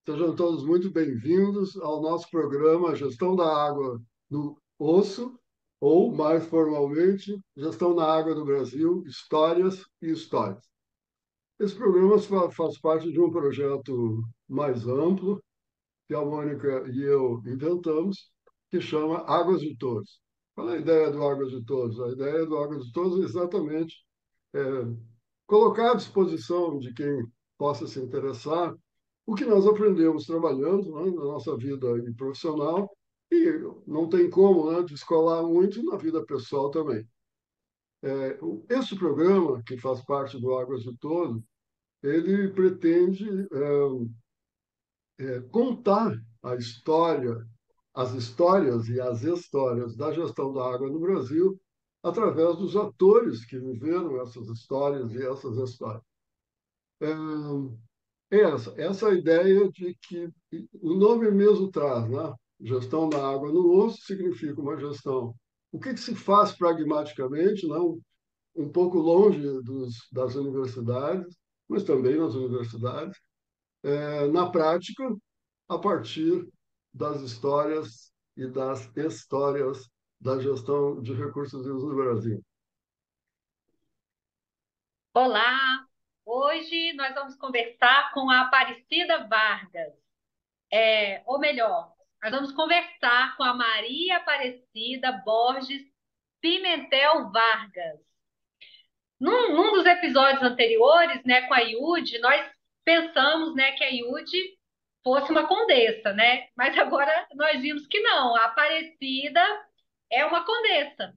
Sejam todos muito bem-vindos ao nosso programa Gestão da Água no Osso, ou, mais formalmente, Gestão da Água no Brasil, Histórias e Histórias. Esse programa faz parte de um projeto mais amplo, que a Mônica e eu inventamos, que chama Águas de Todos. Qual é a ideia do Águas de Todos? A ideia do Águas de Todos é exatamente é, colocar à disposição de quem possa se interessar o que nós aprendemos trabalhando, né, na nossa vida profissional, e não tem como, né, descolar muito na vida pessoal também. Esse programa, que faz parte do Águas de Todo, ele pretende contar a história, as histórias e as histórias da gestão da água no Brasil através dos atores que viveram essas histórias e essas histórias. Essa ideia de que o nome mesmo traz, né? Gestão da água no osso significa uma gestão. O que se faz pragmaticamente, não? Um pouco longe das universidades, mas também nas universidades, na prática, a partir das histórias e das histórias da gestão de recursos hídricos no Brasil. Olá! Hoje nós vamos conversar com a Aparecida Vargas, ou melhor, nós vamos conversar com a Maria Aparecida Borges Pimentel Vargas. Num dos episódios anteriores, né, com a Iude, nós pensamos, né, que a Iude fosse uma condessa, né? Mas agora nós vimos que não, a Aparecida é uma condessa.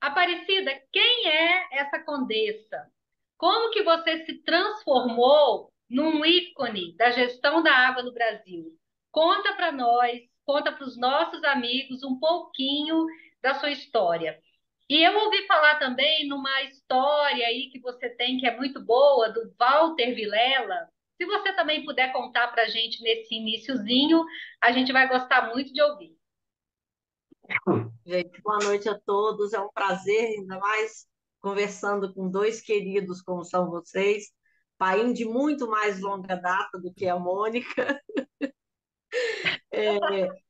Aparecida, quem é essa condessa? Como que você se transformou num ícone da gestão da água no Brasil? Conta para nós, conta para os nossos amigos um pouquinho da sua história. E eu ouvi falar também numa história aí que você tem que é muito boa, do Walter Vilela. Se você também puder contar para a gente nesse iniciozinho, a gente vai gostar muito de ouvir. Gente, boa noite a todos. É um prazer, ainda mais conversando com dois queridos como são vocês, painho de muito mais longa data do que a Mônica.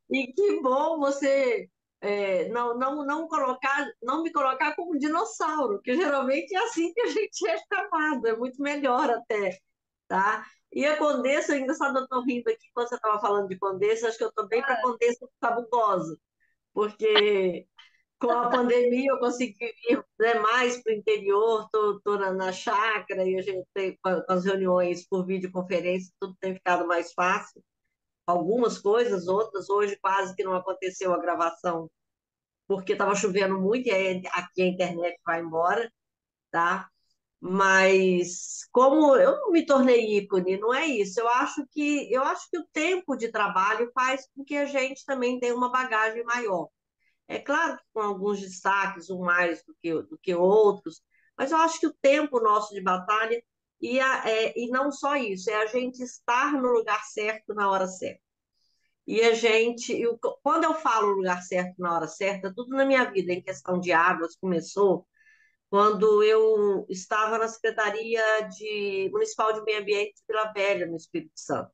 E que bom você não me colocar como dinossauro, que geralmente é assim que a gente é chamado, é muito melhor até, tá? E a Condessa, engraçado, eu estou rindo aqui quando você estava falando de Condessa, acho que eu estou bem para Condessa Sabugosa, porque com a pandemia eu consegui ir, né, mais para o interior, estou na chácara e a gente tem com as reuniões por videoconferência, tudo tem ficado mais fácil. Algumas coisas, outras, hoje quase que não aconteceu a gravação, porque estava chovendo muito e aí aqui a internet vai embora, tá? Mas como eu não me tornei ícone, não é isso. Eu acho que o tempo de trabalho faz com que a gente também tenha uma bagagem maior. É claro que com alguns destaques, um mais do que outros, mas eu acho que o tempo nosso de batalha, e não só isso, é a gente estar no lugar certo na hora certa. E a gente, quando eu falo lugar certo na hora certa, tudo na minha vida em questão de águas começou quando eu estava na Municipal de Meio Ambiente de Vila Velha, no Espírito Santo.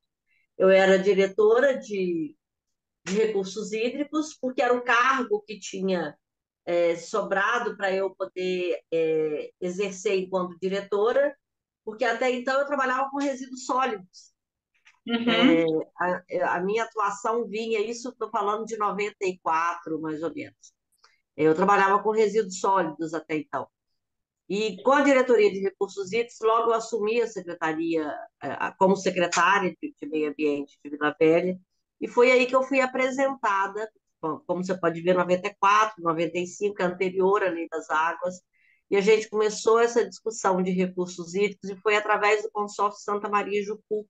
Eu era diretora de recursos hídricos, porque era o cargo que tinha sobrado para eu poder exercer enquanto diretora, porque até então eu trabalhava com resíduos sólidos. Uhum. A minha atuação vinha, isso estou falando de 94, mais ou menos. Eu trabalhava com resíduos sólidos até então. E com a diretoria de recursos hídricos, logo eu assumi a secretaria como secretária de Meio Ambiente de Vila Velha, e foi aí que eu fui apresentada, como você pode ver, 94, 95, é anterior à Lei das Águas, e a gente começou essa discussão de recursos hídricos e foi através do consórcio Santa Maria e Jucu,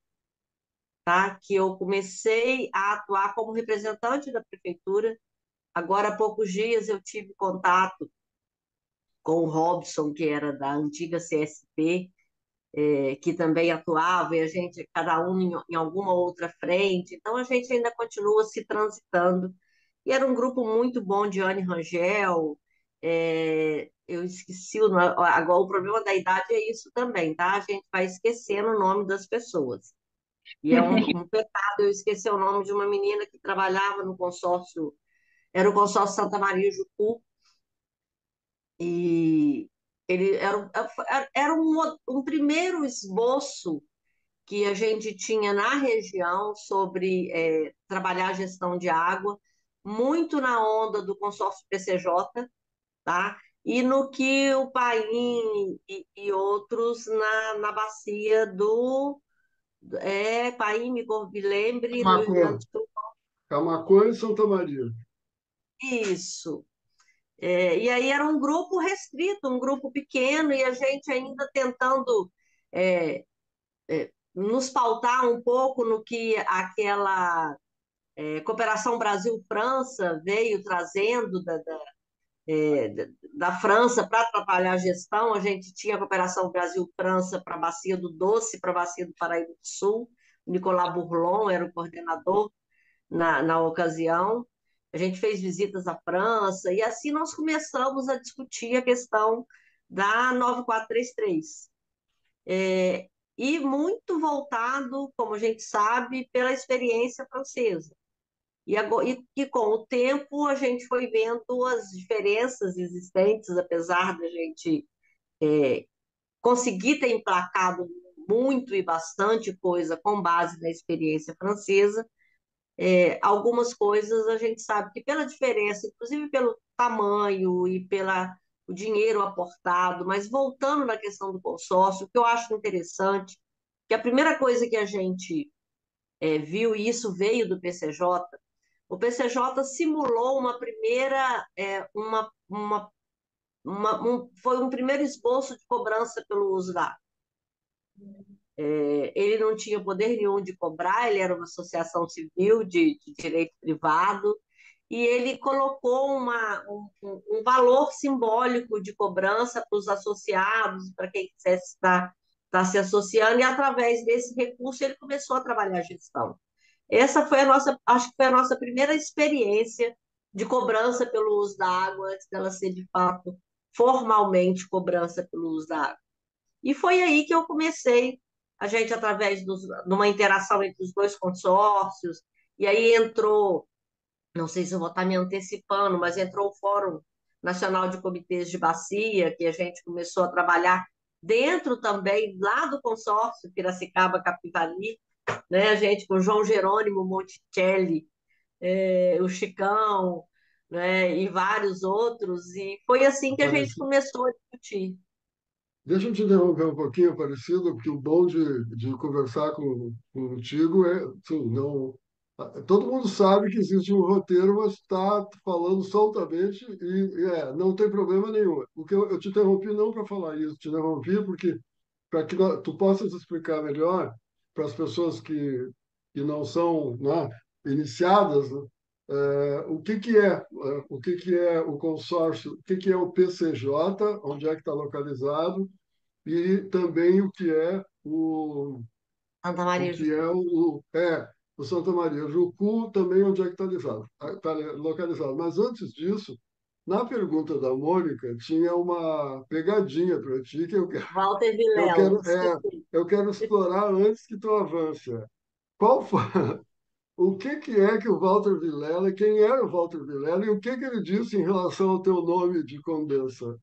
tá? Que eu comecei a atuar como representante da prefeitura. Agora, há poucos dias, eu tive contato com o Robson, que era da antiga CSP, que também atuava, e a gente, cada um em alguma outra frente. Então, a gente ainda continua se transitando. E era um grupo muito bom de Anne Rangel, Eu esqueci o nome. Agora, o problema da idade é isso também, tá? A gente vai esquecendo o nome das pessoas. E é um pecado eu esquecer o nome de uma menina que trabalhava no consórcio, era o consórcio Santa Maria Jucu, e ele era um primeiro esboço que a gente tinha na região sobre trabalhar a gestão de água, muito na onda do consórcio PCJ, tá? E no que o Paim e outros na bacia Paim, me lembre, no Rio Grande Camaquã, do Sul. Camaquã e Santa Maria. Isso. E aí era um grupo restrito, um grupo pequeno, e a gente ainda tentando é, nos pautar um pouco no que aquela Cooperação Brasil-França veio trazendo da França para atrapalhar a gestão. A gente tinha a Cooperação Brasil-França para a Bacia do Doce, para a Bacia do Paraíba do Sul. O Nicolas Bourlon era o coordenador na ocasião. A gente fez visitas à França e assim nós começamos a discutir a questão da 9433. E muito voltado, como a gente sabe, pela experiência francesa. E com o tempo a gente foi vendo as diferenças existentes, apesar da gente conseguir ter emplacado muito e bastante coisa com base na experiência francesa. Algumas coisas a gente sabe que pela diferença, inclusive pelo tamanho e pelo dinheiro aportado, mas voltando na questão do consórcio, o que eu acho interessante, que a primeira coisa que a gente viu, e isso veio do PCJ, o PCJ simulou uma primeira, foi um primeiro esboço de cobrança pelo uso da água. Ele não tinha poder nenhum de cobrar, ele era uma associação civil de direito privado, e ele colocou um valor simbólico de cobrança para os associados, para quem quisesse estar se associando, e através desse recurso ele começou a trabalhar a gestão. Essa foi acho que foi a nossa primeira experiência de cobrança pelo uso da água, antes dela ser de fato formalmente cobrança pelo uso da água. E foi aí que eu comecei, a gente, através de uma interação entre os dois consórcios, e aí entrou, não sei se eu vou estar me antecipando, mas entrou o Fórum Nacional de Comitês de Bacia, que a gente começou a trabalhar dentro também, lá do consórcio Piracicaba Capivari, né? A gente com o João Jerônimo Monticelli, o Chicão, né? E vários outros, e foi assim que a gente Apareci. começou a discutir. Deixa eu te interromper um pouquinho, Aparecido, porque o bom de conversar contigo é, sim, não, todo mundo sabe que existe um roteiro, mas está falando soltamente e não tem problema nenhum. O que eu te interrompi não para falar isso, te interrompi porque para que tu possas explicar melhor para as pessoas que não são, né, iniciadas, né, o que que é o consórcio, o que que é o PCJ, onde é que está localizado, e também Santa o Maria que é Jucu. o Santa Maria. Jucu também onde é que está localizado. Mas antes disso, na pergunta da Mônica, tinha uma pegadinha para ti que Walter eu Vilela, quero, é, esqueci. eu quero explorar antes que tu avance. Qual foi, o que é que o Walter Vilela, quem era o Walter Vilela e o que ele disse em relação ao teu nome de Condensa?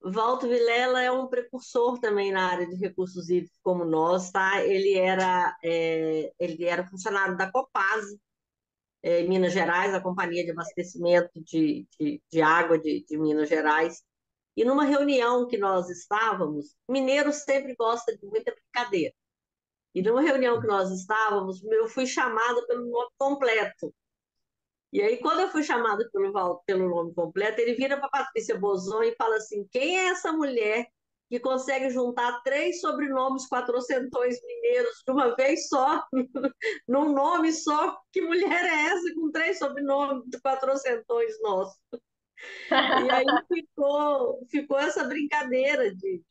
Walter Vilela é um precursor também na área de recursos hídricos como nós, tá? Ele era funcionário da Copasa, em Minas Gerais, a Companhia de Abastecimento de Água de Minas Gerais. E numa reunião que nós estávamos, mineiro sempre gosta de muita brincadeira. E numa reunião que nós estávamos, eu fui chamada pelo nome completo. E aí, quando eu fui chamada pelo nome completo, ele vira para Patrícia Bozon e fala assim: quem é essa mulher que consegue juntar 3 sobrenomes quatrocentões mineiros de uma vez só, num nome só? Que mulher é essa com 3 sobrenomes de quatrocentões nossos? E aí ficou essa brincadeira de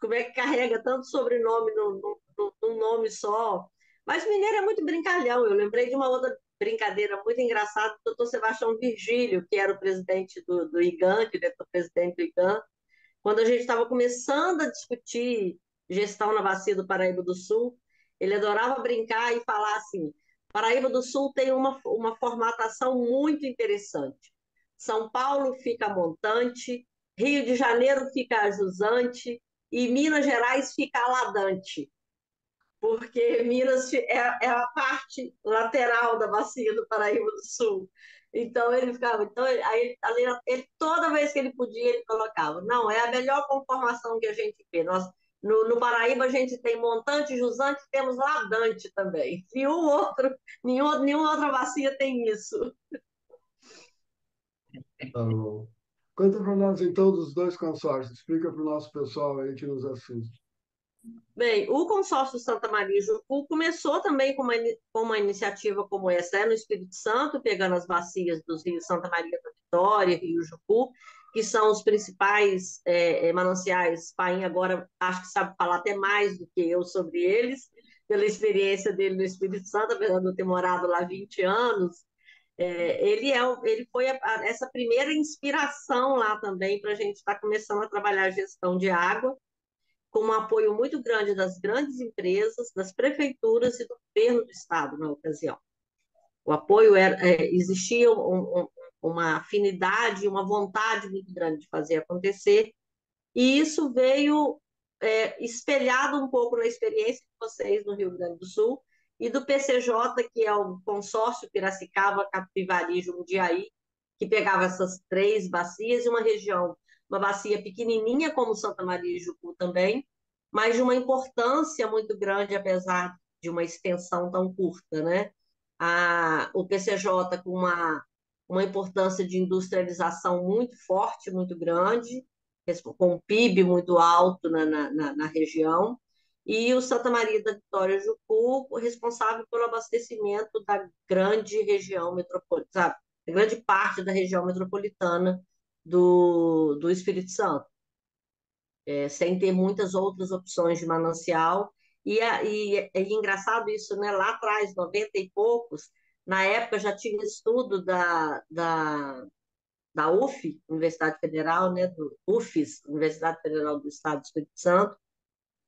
como é que carrega tanto sobrenome num nome só. Mas mineiro é muito brincalhão. Eu lembrei de uma outra brincadeira muito engraçada do doutor Sebastião Virgílio, que era o presidente do IGAN, diretor-presidente do IGAN, quando a gente estava começando a discutir gestão na bacia do Paraíba do Sul, ele adorava brincar e falar assim: Paraíba do Sul tem uma formatação muito interessante. São Paulo fica montante, Rio de Janeiro fica jusante e Minas Gerais fica aladante, porque Minas é a parte lateral da bacia do Paraíba do Sul. Então ele ficava, então toda vez que ele podia, ele colocava. Não, é a melhor conformação que a gente vê. Nós, no Paraíba a gente tem montante, jusante, temos ladante também. Nenhuma outra bacia tem isso. Tá bom. Conta para nós, então, dos dois consórcios. Explica para o nosso pessoal aí que nos assiste. Bem, o consórcio Santa Maria e Jucu começou também com uma iniciativa como essa, no Espírito Santo, pegando as bacias dos rios Santa Maria da Vitória e Rio Jucu, que são os principais mananciais. Paim agora acho que sabe falar até mais do que eu sobre eles, pela experiência dele no Espírito Santo, apesar de eu ter morado lá 20 anos. Ele foi essa primeira inspiração lá também para a gente estar começando a trabalhar a gestão de água, com um apoio muito grande das grandes empresas, das prefeituras e do governo do estado na ocasião. O apoio existia uma afinidade, uma vontade muito grande de fazer acontecer, e isso veio espelhado um pouco na experiência de vocês no Rio Grande do Sul e do PCJ, que é o Consórcio Piracicaba, Capivari e Jundiaí, que pegava essas três bacias e uma região, uma bacia pequenininha como Santa Maria e Jucu também, mas de uma importância muito grande, apesar de uma extensão tão curta, né? O PCJ com uma importância de industrialização muito forte, muito grande, com um PIB muito alto na região, e o Santa Maria da Vitória Jucu, responsável pelo abastecimento da grande região metropolitana, a grande parte da região metropolitana do Espírito Santo, sem ter muitas outras opções de manancial. É engraçado isso, né? Lá atrás, 90 e poucos, na época já tinha estudo da UF, Universidade Federal, né? Do UFES, Universidade Federal do Estado do Espírito Santo,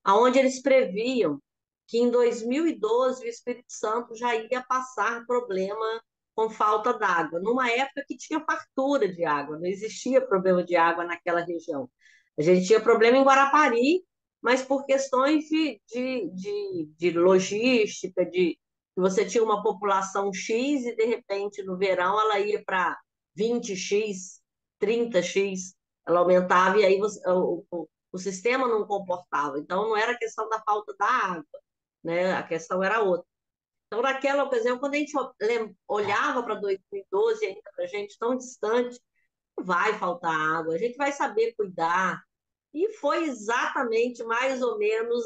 aonde eles previam que em 2012 o Espírito Santo já ia passar problema com falta d'água, numa época que tinha fartura de água, não existia problema de água naquela região. A gente tinha problema em Guarapari, mas por questões de logística, de que você tinha uma população X e, de repente, no verão ela ia para 20x, 30x, ela aumentava e aí o sistema não comportava. Então, não era questão da falta da água, né? A questão era outra. Então, naquela ocasião, quando a gente olhava para 2012, ainda para a gente tão distante, não vai faltar água, a gente vai saber cuidar. E foi exatamente mais ou menos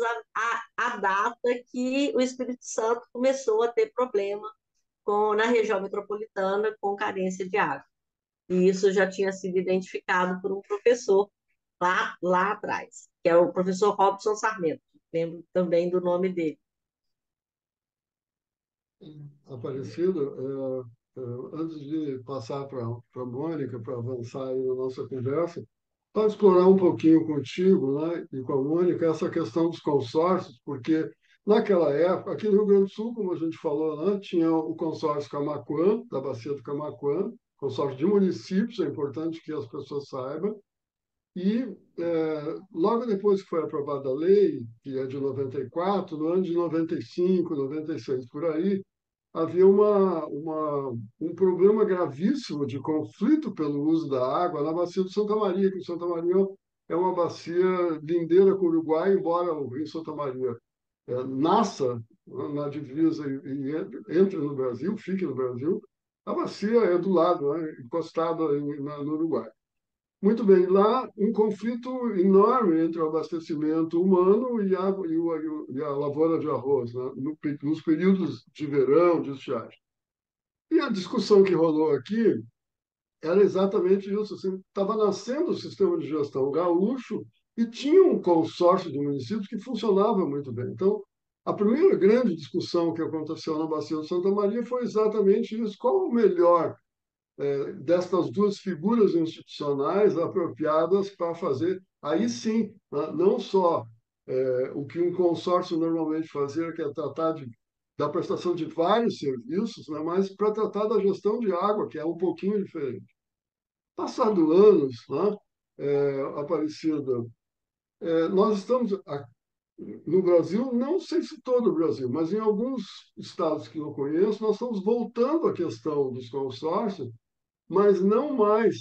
a data que o Espírito Santo começou a ter problema na região metropolitana com carência de água. E isso já tinha sido identificado por um professor lá atrás, que é o professor Robson Sarmento. Lembro também do nome dele. Aparecido, antes de passar para a Mônica, para avançar aí na nossa conversa, para explorar um pouquinho contigo, né, e com a Mônica, essa questão dos consórcios, porque naquela época, aqui no Rio Grande do Sul, como a gente falou, né, tinha o consórcio Camaquã, da Bacia do Camaquã, consórcio de municípios, é importante que as pessoas saibam, e logo depois que foi aprovada a lei, que é de 94, no ano de 95, 96, por aí, havia um problema gravíssimo de conflito pelo uso da água na bacia do Santa Maria, que Santa Maria é uma bacia lindeira com o Uruguai, embora o Rio Santa Maria nasça na divisa e entre no Brasil, fique no Brasil, a bacia é do lado, né, encostada no Uruguai. Muito bem, lá um conflito enorme entre o abastecimento humano e a lavoura de arroz, né? Nos períodos de verão, de estiagem. E a discussão que rolou aqui era exatamente isso. Assim, estava nascendo o sistema de gestão gaúcho e tinha um consórcio de municípios que funcionava muito bem. Então, A primeira grande discussão que aconteceu na Bacia do Santa Maria foi exatamente isso: qual o melhor destas duas figuras institucionais apropriadas para fazer, aí sim, né, não só o que um consórcio normalmente fazia, que é tratar da prestação de vários serviços, né, mas para tratar da gestão de água, que é um pouquinho diferente. Passado anos, né, Aparecida, nós estamos no Brasil, não sei se todo o Brasil, mas em alguns estados que eu conheço, nós estamos voltando à questão dos consórcios, mas não mais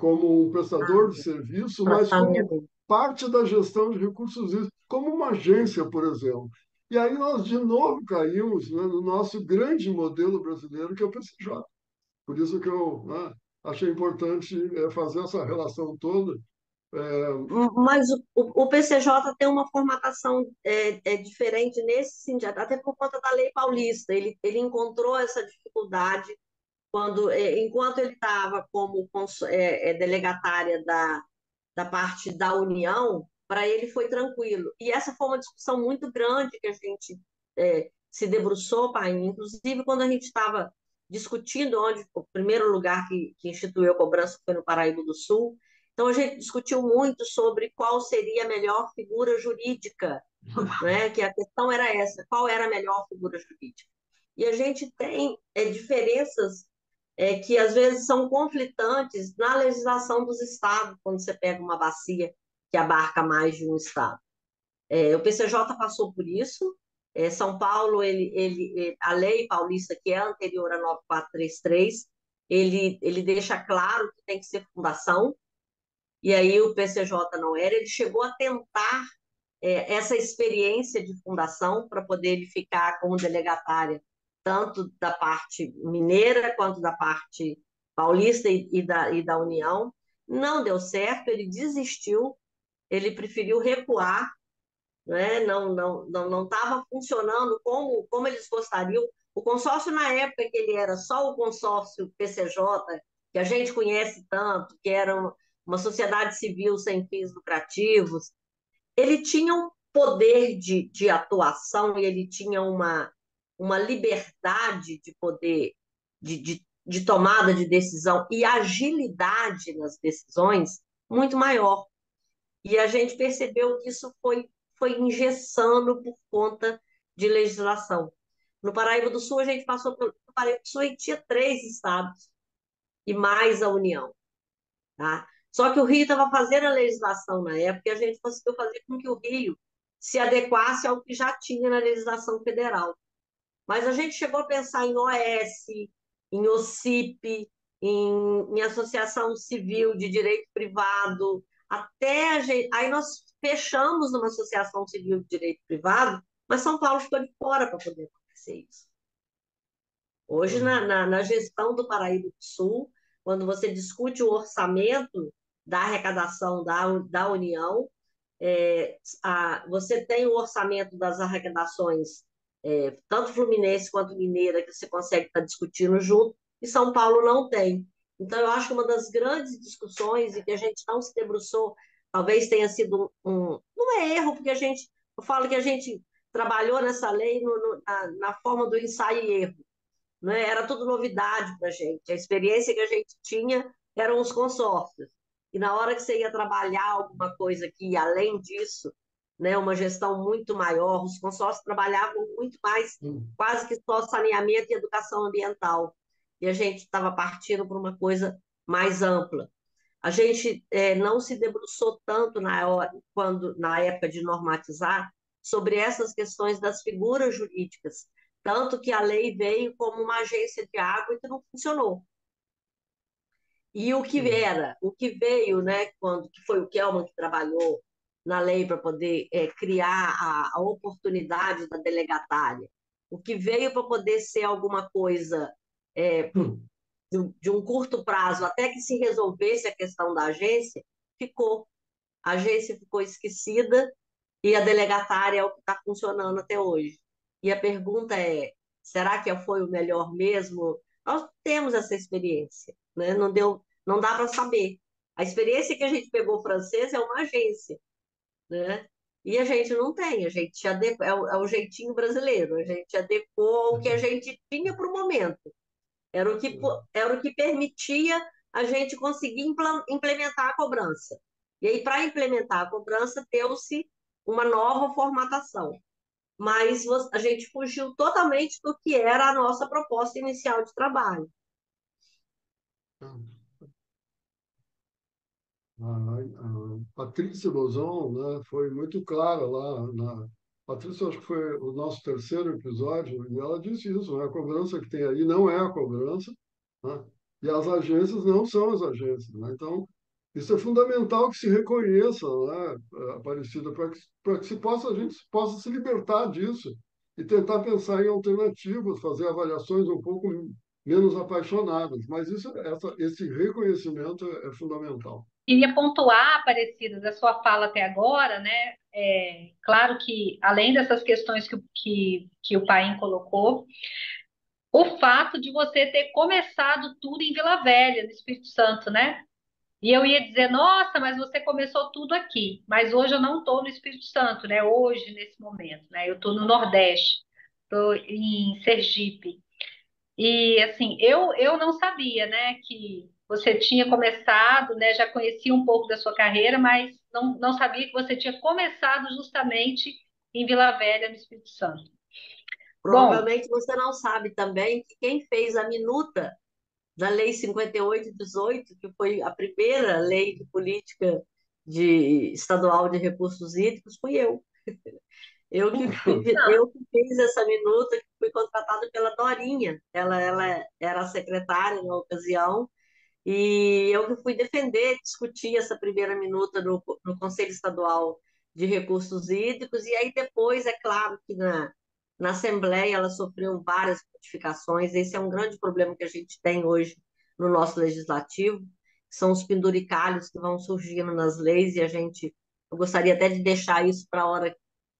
como um prestador de serviço, mas como Tratamento. parte da gestão de recursos hídricos, como uma agência, por exemplo. E aí nós, de novo, caímos, né, no nosso grande modelo brasileiro, que é o PCJ. Por isso que eu, né, achei importante fazer essa relação toda. Mas o PCJ tem uma formatação diferente nesse sentido, até por conta da Lei Paulista. Ele encontrou essa dificuldade quando, enquanto ele estava como delegatária da parte da União, para ele foi tranquilo. E essa foi uma discussão muito grande que a gente se debruçou, pai, inclusive quando a gente estava discutindo onde o primeiro lugar que instituiu a cobrança foi no Paraíba do Sul. Então a gente discutiu muito sobre qual seria a melhor figura jurídica, né? Que a questão era essa, qual era a melhor figura jurídica. E a gente tem diferenças que às vezes são conflitantes na legislação dos estados, quando você pega uma bacia que abarca mais de um estado. O PCJ passou por isso. São Paulo, a lei paulista, que é anterior a 9433, ele deixa claro que tem que ser fundação, e aí o PCJ não era. Ele chegou a tentar essa experiência de fundação para poder ele ficar como delegatária tanto da parte mineira quanto da parte paulista e da União. Não deu certo, ele desistiu, ele preferiu recuar, né? Não estava funcionando como eles gostariam. O consórcio, na época que ele era só o consórcio PCJ, que a gente conhece tanto, que era uma sociedade civil sem fins lucrativos, ele tinha um poder de atuação e ele tinha uma liberdade de poder, de tomada de decisão e agilidade nas decisões muito maior. E a gente percebeu que isso foi engessando por conta de legislação. No Paraíba do Sul, a gente passou pelo Paraíba do Sul e tinha 3 estados e mais a União. Tá? Só que o Rio estava fazendo a legislação na época e a gente conseguiu fazer com que o Rio se adequasse ao que já tinha na legislação federal. Mas a gente chegou a pensar em OS, em OCIP, em associação civil de direito privado, até aí nós fechamos numa associação civil de direito privado, mas São Paulo ficou de fora para poder acontecer isso. Hoje, na gestão do Paraíba do Sul, quando você discute o orçamento da arrecadação da União, você tem o orçamento das arrecadações, tanto fluminense quanto mineira, que você consegue estar discutindo junto, e São Paulo não tem. Então, eu acho que uma das grandes discussões, e que a gente não se debruçou, talvez tenha sido não é erro, porque eu falo que a gente trabalhou nessa lei na forma do ensaio e erro, né? Era tudo novidade para a gente. A experiência que a gente tinha eram os consórcios. E na hora que você ia trabalhar alguma coisa que ia além disso, né, uma gestão muito maior, os consórcios trabalhavam muito mais, quase que só saneamento e educação ambiental. E a gente estava partindo para uma coisa mais ampla. A gente não se debruçou tanto na época de normatizar sobre essas questões das figuras jurídicas, tanto que a lei veio como uma agência de água e que não funcionou. E o que veio, né, que foi o Kelman que trabalhou na lei para poder criar a oportunidade da delegatária, o que veio para poder ser alguma coisa de um curto prazo, até que se resolvesse a questão da agência, ficou. A agência ficou esquecida e a delegatária é o que está funcionando até hoje. E a pergunta é: será que foi o melhor mesmo? Nós temos essa experiência, né? Não dá para saber. A experiência que a gente pegou francês é uma agência, né? E a gente não tem, a gente é o jeitinho brasileiro, a gente adequou o que a gente tinha para o momento. Era o que permitia a gente conseguir implementar a cobrança. E aí, para implementar a cobrança, deu-se uma nova formatação. Mas a gente fugiu totalmente do que era a nossa proposta inicial de trabalho. A Patrícia Lozon, né, foi muito clara lá. Patrícia, acho que foi o nosso terceiro episódio, e ela disse isso, né, a cobrança que tem aí não é a cobrança, né, e as agências não são as agências. Né, então, isso é fundamental que se reconheça, né, Aparecida, para que a gente possa se libertar disso e tentar pensar em alternativas, fazer avaliações um pouco menos apaixonadas. Mas esse reconhecimento é fundamental. Queria pontuar, Aparecida, da sua fala até agora, né? Claro que, além dessas questões que o Paim colocou, o fato de você ter começado tudo em Vila Velha, no Espírito Santo, né? E eu ia dizer, nossa, mas você começou tudo aqui. Mas hoje eu não estou no Espírito Santo, né? Hoje, nesse momento, né? Eu estou no Nordeste, estou em Sergipe. E assim, eu não sabia, né, que você tinha começado, né, já conhecia um pouco da sua carreira, mas não sabia que você tinha começado justamente em Vila Velha, no Espírito Santo. Bom, Provavelmente você não sabe também que quem fez a minuta da Lei 58/18, que foi a primeira lei de política estadual de recursos hídricos, fui eu. Eu que fiz essa minuta, que fui contratada pela Dorinha. Ela era a secretária na ocasião, e eu que fui defender, discutir essa primeira minuta no Conselho Estadual de Recursos Hídricos, e aí depois, é claro que na Assembleia ela sofreu várias modificações. Esse é um grande problema que a gente tem hoje no nosso legislativo, que são os penduricalhos que vão surgindo nas leis, e eu gostaria até de deixar isso para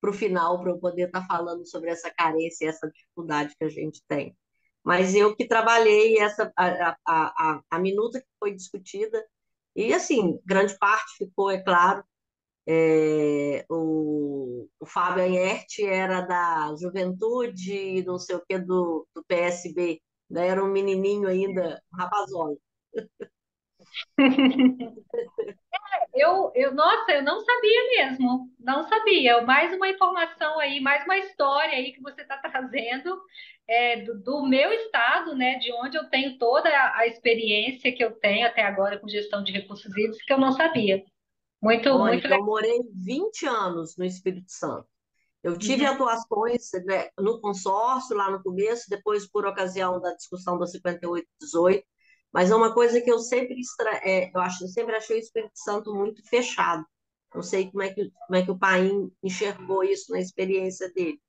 o final, para eu poder estar falando sobre essa carência e essa dificuldade que a gente tem. Mas eu que trabalhei a minuta que foi discutida, e assim, grande parte ficou, é claro. O Fábio Anerti era da Juventude, não sei o que, do PSB, né? Era um menininho ainda, um rapazola. nossa, eu não sabia mesmo, não sabia. Mais uma informação aí, mais uma história aí que você está trazendo do meu estado, né, de onde eu tenho toda a experiência que eu tenho até agora com gestão de recursos hídricos, que eu não sabia. Muito, muito Mônica, eu legal. morei 20 anos no Espírito Santo. Eu tive Uhum. atuações, né, no consórcio lá no começo, depois por ocasião da discussão da 58/18, mas é uma coisa que eu sempre achei o Espírito Santo muito fechado. Não sei como é que o Paim enxergou isso na experiência dele.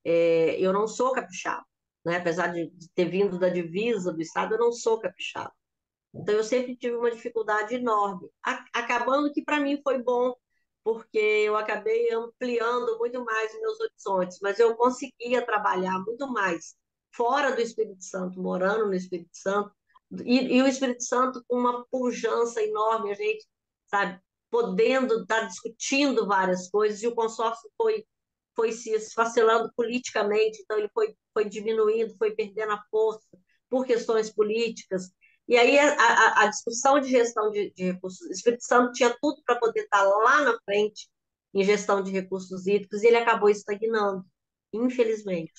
Eu não sou capixaba, né? Apesar de ter vindo da divisa do estado, eu não sou capixaba. Então, eu sempre tive uma dificuldade enorme. Acabando que para mim foi bom, porque eu acabei ampliando muito mais os meus horizontes, mas eu conseguia trabalhar muito mais fora do Espírito Santo, morando no Espírito Santo, e o Espírito Santo com uma pujança enorme, a gente, sabe, podendo estar discutindo várias coisas, e o consórcio foi se esfacelando politicamente, então ele foi diminuindo, foi perdendo a força por questões políticas. E aí a discussão de gestão de recursos, o Espírito Santo tinha tudo para poder estar lá na frente em gestão de recursos hídricos, e ele acabou estagnando, infelizmente.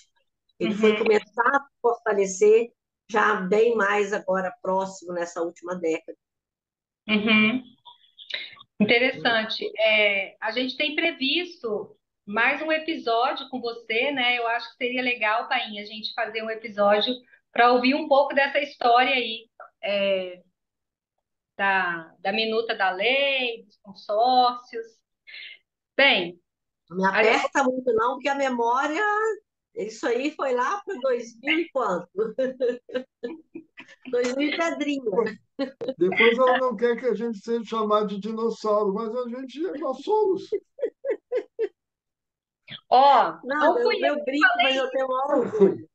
Ele foi Uhum. começar a fortalecer já bem mais agora próximo nessa última década. Uhum. Interessante. A gente tem previsto mais um episódio com você, né? Eu acho que seria legal, Painha, a gente fazer um episódio para ouvir um pouco dessa história aí, é, da minuta da lei, dos consórcios. Bem, Não me a- aperta muito não, porque a memória, isso aí foi lá para 2000 e quanto? 2000 e pedrinha. Depois ela não quer que a gente seja chamado de dinossauro, mas nós somos. ó, Nada, não fui eu eu que brinco, mas eu falei. tenho maior orgulho.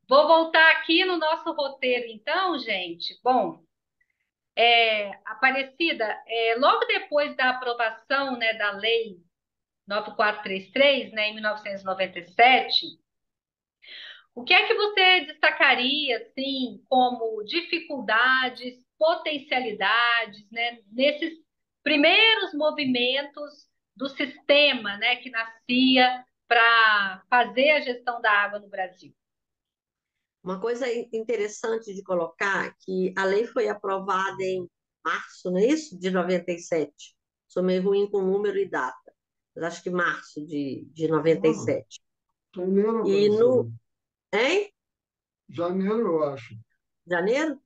Vou voltar aqui no nosso roteiro, então, gente. Bom, Aparecida, logo depois da aprovação, né, da Lei 9433, né, em 1997, o que é que você destacaria, assim, como dificuldades, potencialidades, né, nesses primeiros movimentos do sistema, né, que nascia para fazer a gestão da água no Brasil? Uma coisa interessante de colocar que a lei foi aprovada em março, não é isso? De 97. Sou meio ruim com número e data, mas acho que março de noventa e Ah, sete. janeiro, E no, Aparecida. hein? Janeiro, eu acho. Janeiro?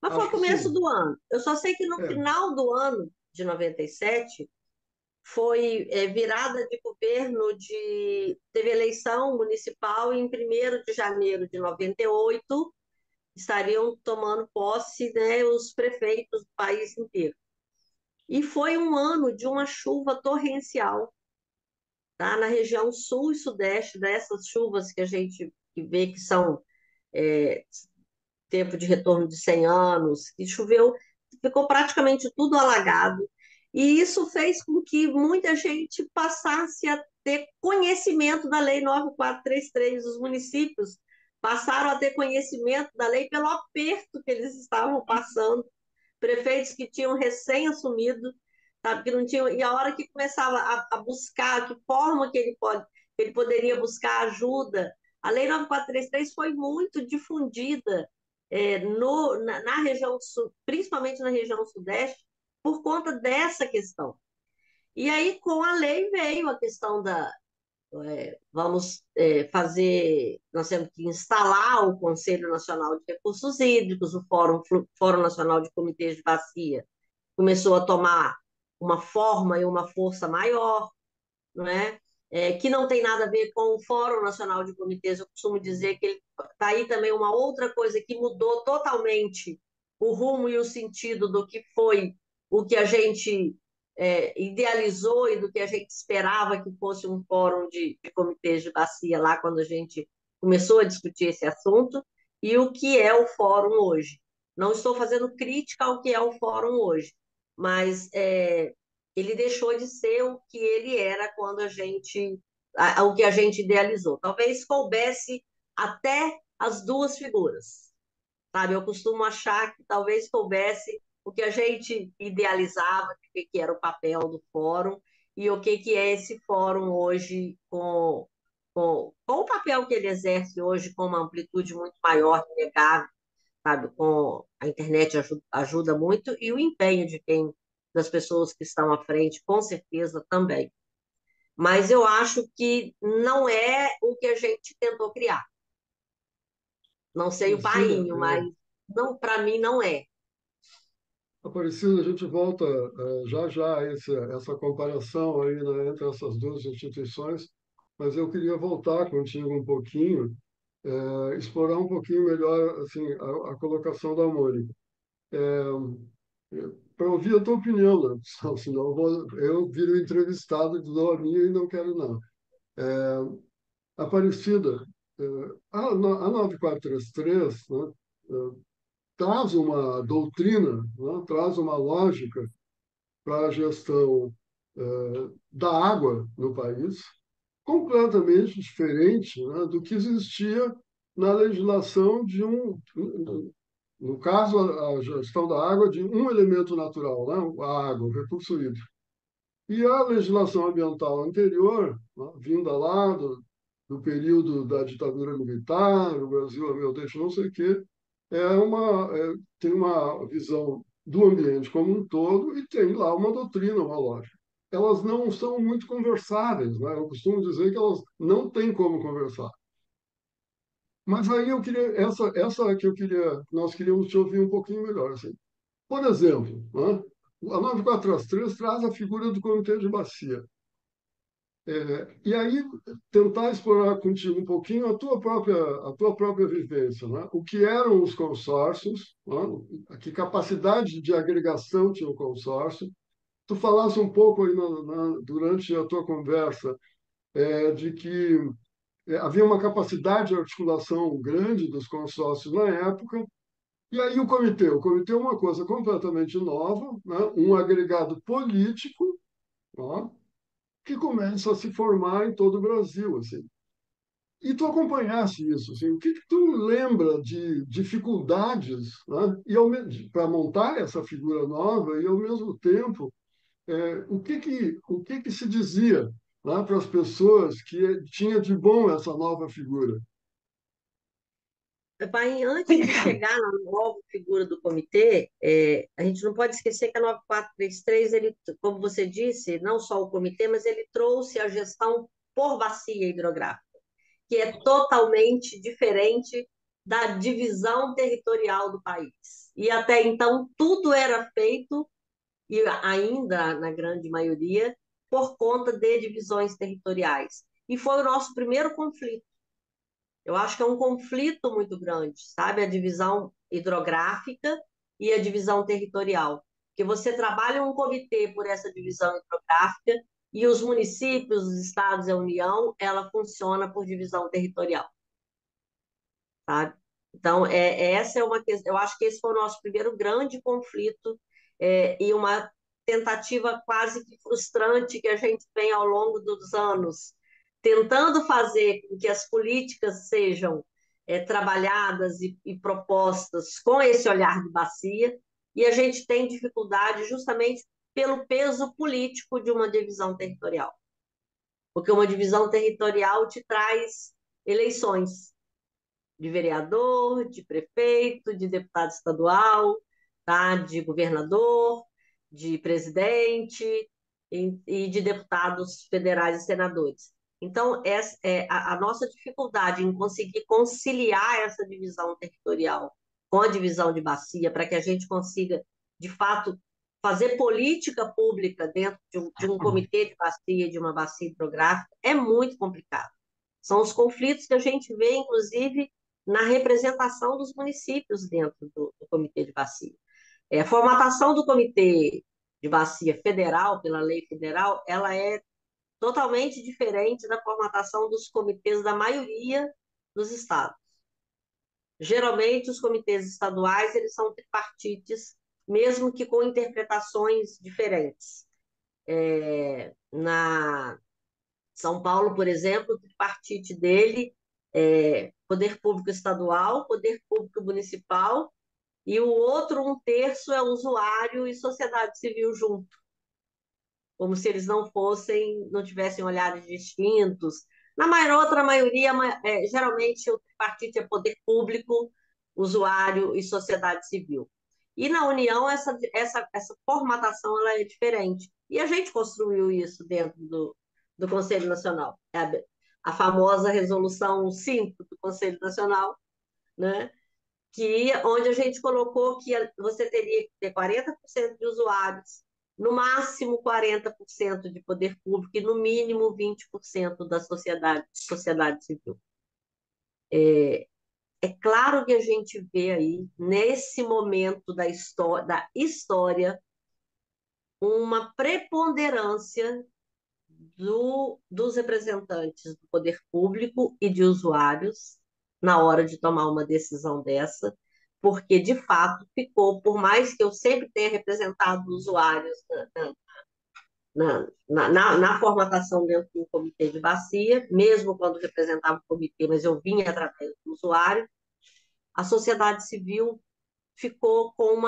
Mas foi Acho o que começo sim. do ano. Eu só sei que no É. final do ano de 97 foi virada de governo teve eleição municipal e em 1º de janeiro de 98 estariam tomando posse, né, os prefeitos do país inteiro. E foi um ano de uma chuva torrencial, tá? Na região sul e sudeste, dessas chuvas que a gente vê que são é, tempo de retorno de 100 anos, que choveu, ficou praticamente tudo alagado. E isso fez com que muita gente passasse a ter conhecimento da Lei 9433. Os municípios passaram a ter conhecimento da lei pelo aperto que eles estavam passando. Prefeitos que tinham recém-assumido, sabe, que não tinham, e a hora que começava a buscar que forma que ele poderia buscar ajuda, a Lei 9433 foi muito difundida na região sul, principalmente na região sudeste, por conta dessa questão. E aí, com a lei, veio a questão vamos fazer, nós temos que instalar o Conselho Nacional de Recursos Hídricos, o Fórum Nacional de Comitês de Bacia começou a tomar uma forma e uma força maior, não é? Que não tem nada a ver com o Fórum Nacional de Comitês. Eu costumo dizer que está aí também uma outra coisa que mudou totalmente o rumo e o sentido do que foi o que a gente idealizou e do que a gente esperava que fosse um fórum de comitês de bacia lá quando a gente começou a discutir esse assunto e o que é o fórum hoje. Não estou fazendo crítica ao que é o fórum hoje, mas ele deixou de ser o que ele era quando o que a gente idealizou. Talvez coubesse até as duas figuras, sabe? Eu costumo achar que talvez coubesse o que a gente idealizava, o que era o papel do fórum e o que é esse fórum hoje com o papel que ele exerce hoje com uma amplitude muito maior, inegável, sabe? Com a internet ajuda muito e o empenho das pessoas que estão à frente, com certeza também. Mas eu acho que não é o que a gente tentou criar. Não sei o Aparecida, painho, mas não, para mim não é. Aparecida, a gente volta já já a essa comparação aí, né, entre essas duas instituições, mas eu queria voltar contigo um pouquinho, explorar um pouquinho melhor assim, a colocação da Mônica. Para ouvir a tua opinião, né? Senão eu viro entrevistado, dou a minha e não quero não. Aparecida, a 9433, né, traz uma doutrina, né, traz uma lógica para a gestão da água no país, completamente diferente, né, do que existia na legislação no caso, a gestão da água de um elemento natural, né, a água, o recurso hídrico. E a legislação ambiental anterior, né, vinda lá do período da ditadura militar, o Brasil, a meu Deus, não sei o quê, tem uma visão do ambiente como um todo e tem lá uma doutrina, uma lógica. Elas não são muito conversáveis, né? Eu costumo dizer que elas não têm como conversar. Mas aí eu queria, essa que nós queríamos te ouvir um pouquinho melhor, assim. Por exemplo, né? A 9433 traz a figura do comitê de bacia. E aí tentar explorar contigo um pouquinho a tua própria vivência, né? O que eram os consórcios, né? Que capacidade de agregação tinha o consórcio. Tu falasse um pouco aí durante a tua conversa de que havia uma capacidade de articulação grande dos consórcios na época, E aí o comitê é uma coisa completamente nova, né? Um agregado político, ó, que começa a se formar em todo o Brasil, assim. E tu acompanhasse isso, assim, o que que tu lembra de dificuldades, né? E para montar essa figura nova e ao mesmo tempo o que que se dizia, né, para as pessoas que tinha de bom essa nova figura? Vai, antes de chegar na nova figura do comitê, a gente não pode esquecer que a 9433, ele, como você disse, não só o comitê, mas ele trouxe a gestão por bacia hidrográfica, que é totalmente diferente da divisão territorial do país. E até então, tudo era feito, e ainda na grande maioria, por conta de divisões territoriais. E foi o nosso primeiro conflito. Eu acho que é um conflito muito grande, sabe? A divisão hidrográfica e a divisão territorial. Que você trabalha um comitê por essa divisão hidrográfica e os municípios, os estados e a União, ela funciona por divisão territorial, sabe? Então, essa é uma questão. Eu acho que esse foi o nosso primeiro grande conflito e uma tentativa quase que frustrante que a gente vem ao longo dos anos, tentando fazer com que as políticas sejam trabalhadas e propostas com esse olhar de bacia, e a gente tem dificuldade justamente pelo peso político de uma divisão territorial. Porque uma divisão territorial te traz eleições de vereador, de prefeito, de deputado estadual, tá? De governador, de presidente e de deputados federais e senadores. Então, essa é a nossa dificuldade em conseguir conciliar essa divisão territorial com a divisão de bacia, para que a gente consiga, de fato, fazer política pública dentro de um comitê de bacia, de uma bacia hidrográfica, é muito complicado. São os conflitos que a gente vê, inclusive, na representação dos municípios dentro do Comitê de Bacia. A formatação do Comitê de Bacia Federal, pela lei federal, ela é totalmente diferente da formatação dos comitês da maioria dos estados. Geralmente, os comitês estaduais eles são tripartites, mesmo que com interpretações diferentes. Na São Paulo, por exemplo, o tripartite dele é poder público estadual, poder público municipal, e o outro, um terço, é usuário e sociedade civil junto, como se eles não tivessem olhares distintos. Na maior, outra maioria, geralmente o tripartite é poder público, usuário e sociedade civil. E na União, essa formatação ela é diferente. E a gente construiu isso dentro do Conselho Nacional. A famosa Resolução 5 do Conselho Nacional, né? Onde a gente colocou que você teria que ter 40% de usuários, no máximo 40% de poder público e no mínimo 20% da sociedade civil. É claro que a gente vê aí, nesse momento da história, uma preponderância dos representantes do poder público e de usuários na hora de tomar uma decisão dessa, porque, de fato, ficou, por mais que eu sempre tenha representado usuários na formatação dentro do comitê de bacia, mesmo quando representava o comitê, mas eu vinha através do usuário, a sociedade civil ficou com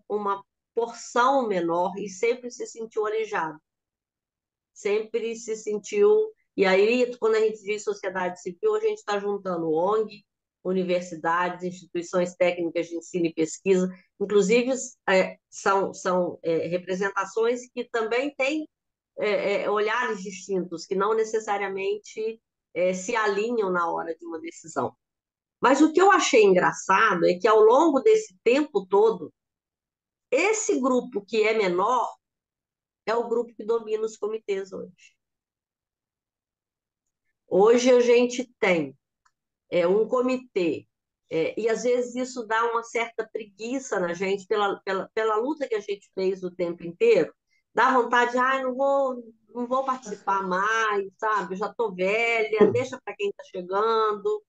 uma porção menor e sempre se sentiu alijada, sempre se sentiu. E aí, quando a gente diz sociedade civil, a gente está juntando ONG, universidades, instituições técnicas de ensino e pesquisa, inclusive são representações que também têm olhares distintos, que não necessariamente se alinham na hora de uma decisão. Mas o que eu achei engraçado é que, ao longo desse tempo todo, esse grupo que é menor é o grupo que domina os comitês hoje. Hoje a gente tem um comitê, e às vezes isso dá uma certa preguiça na gente, pela luta que a gente fez o tempo inteiro, dá vontade de, não vou participar mais, sabe? Eu já estou velha, deixa para quem está chegando.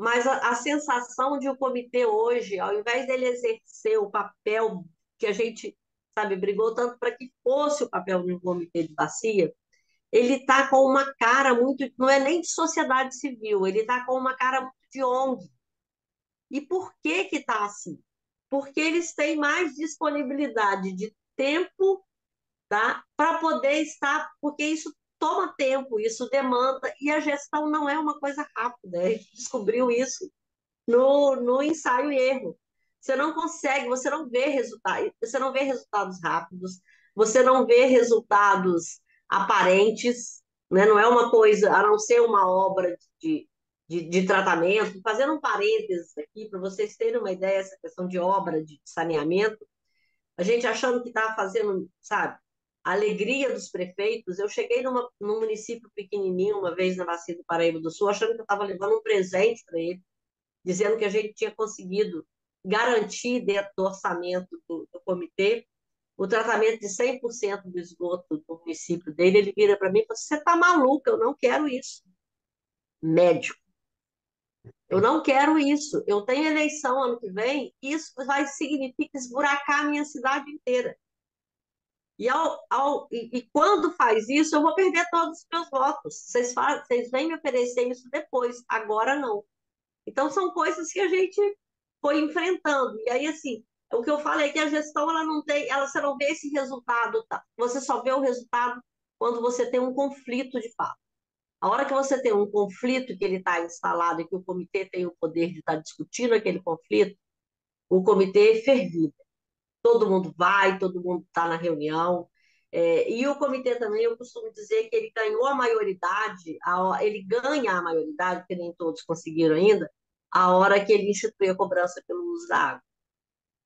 mas a sensação de o comitê hoje, ao invés dele exercer o papel que a gente, sabe, brigou tanto para que fosse o papel de um comitê de bacia, ele está com uma cara muito, não é nem de sociedade civil, ele está com uma cara muito de ONG. E por que que está assim? Porque eles têm mais disponibilidade de tempo, tá? Para poder estar, porque isso toma tempo, isso demanda, e a gestão não é uma coisa rápida. A gente descobriu isso no ensaio e erro. Você não consegue, você não vê resultados, você não vê resultados rápidos, você não vê resultados aparentes, né? Não é uma coisa, a não ser uma obra de tratamento. Fazendo um parênteses aqui, para vocês terem uma ideia, essa questão de obra de saneamento, a gente achando que estava fazendo, sabe, a alegria dos prefeitos. Eu cheguei num município pequenininho, uma vez na Bacia do Paraíba do Sul, achando que eu estava levando um presente para ele, dizendo que a gente tinha conseguido garantir dentro do orçamento do comitê o tratamento de 100% do esgoto do município dele. Ele vira para mim e fala: você está maluca, eu não quero isso. Médico, eu não quero isso. Eu tenho eleição ano que vem, isso vai significar esburacar a minha cidade inteira. E quando faz isso, eu vou perder todos os meus votos. Vocês vêm me oferecer isso depois, agora não. Então, são coisas que a gente foi enfrentando. E aí, assim, o que eu falei é que a gestão, ela não tem, ela, você não vê esse resultado, tá? Você só vê o resultado quando você tem um conflito de fato. A hora que você tem um conflito que ele está instalado e que o comitê tem o poder de estar discutindo aquele conflito, o comitê fervilha. Todo mundo vai, todo mundo está na reunião. E o comitê também, eu costumo dizer que ele ganhou a maioridade, ele ganha a maioridade, que nem todos conseguiram ainda, a hora que ele institui a cobrança pelo uso da água.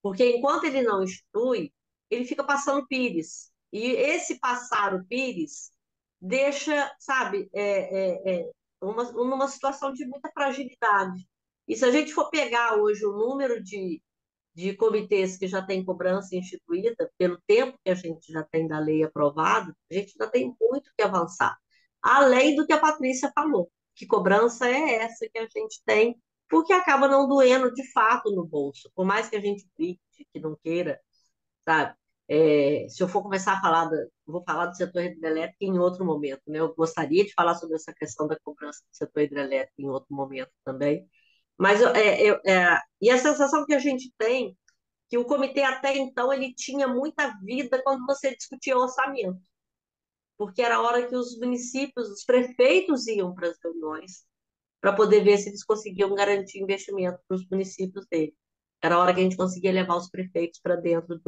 Porque enquanto ele não institui, ele fica passando pires. E esse passar o pires deixa, sabe, numa situação de muita fragilidade. E se a gente for pegar hoje o número de comitês que já tem cobrança instituída, pelo tempo que a gente já tem da lei aprovada, a gente ainda tem muito que avançar. Além do que a Patrícia falou, que cobrança é essa que a gente tem, porque acaba não doendo de fato no bolso, por mais que a gente brigue, que não queira, sabe? Se eu for começar a falar, vou falar do setor hidrelétrico em outro momento, né? Eu gostaria de falar sobre essa questão da cobrança do setor hidrelétrico em outro momento também, mas e a sensação que a gente tem que o comitê até então ele tinha muita vida quando você discutia orçamento, porque era a hora que os municípios, os prefeitos iam para as reuniões para poder ver se eles conseguiam garantir investimento para os municípios deles. Era a hora que a gente conseguia levar os prefeitos para dentro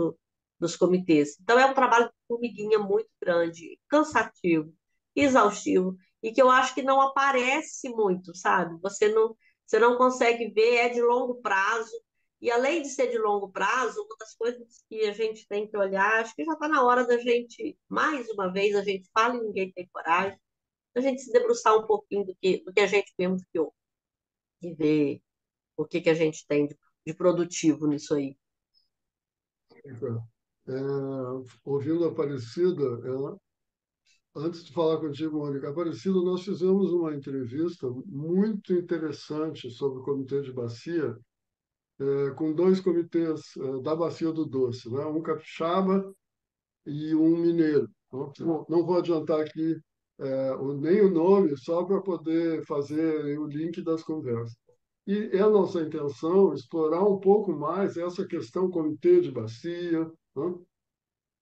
dos comitês. Então é um trabalho de formiguinha muito grande, cansativo, exaustivo, e que eu acho que não aparece muito, sabe? Você não consegue ver, é de longo prazo. E além de ser de longo prazo, uma das coisas que a gente tem que olhar, acho que já está na hora da gente, mais uma vez, a gente fala e ninguém tem coragem, a gente se debruçar um pouquinho do que a gente mesmo criou e ver o que, que a gente tem de produtivo nisso aí. É, ouvindo a Aparecida, antes de falar contigo, Mônica, Aparecida, nós fizemos uma entrevista muito interessante sobre o Comitê de Bacia, com dois comitês da Bacia do Doce, né? Um capixaba e um mineiro. Não vou adiantar aqui nem o nome, só para poder fazer o link das conversas. E é a nossa intenção explorar um pouco mais essa questão comitê de bacia, né?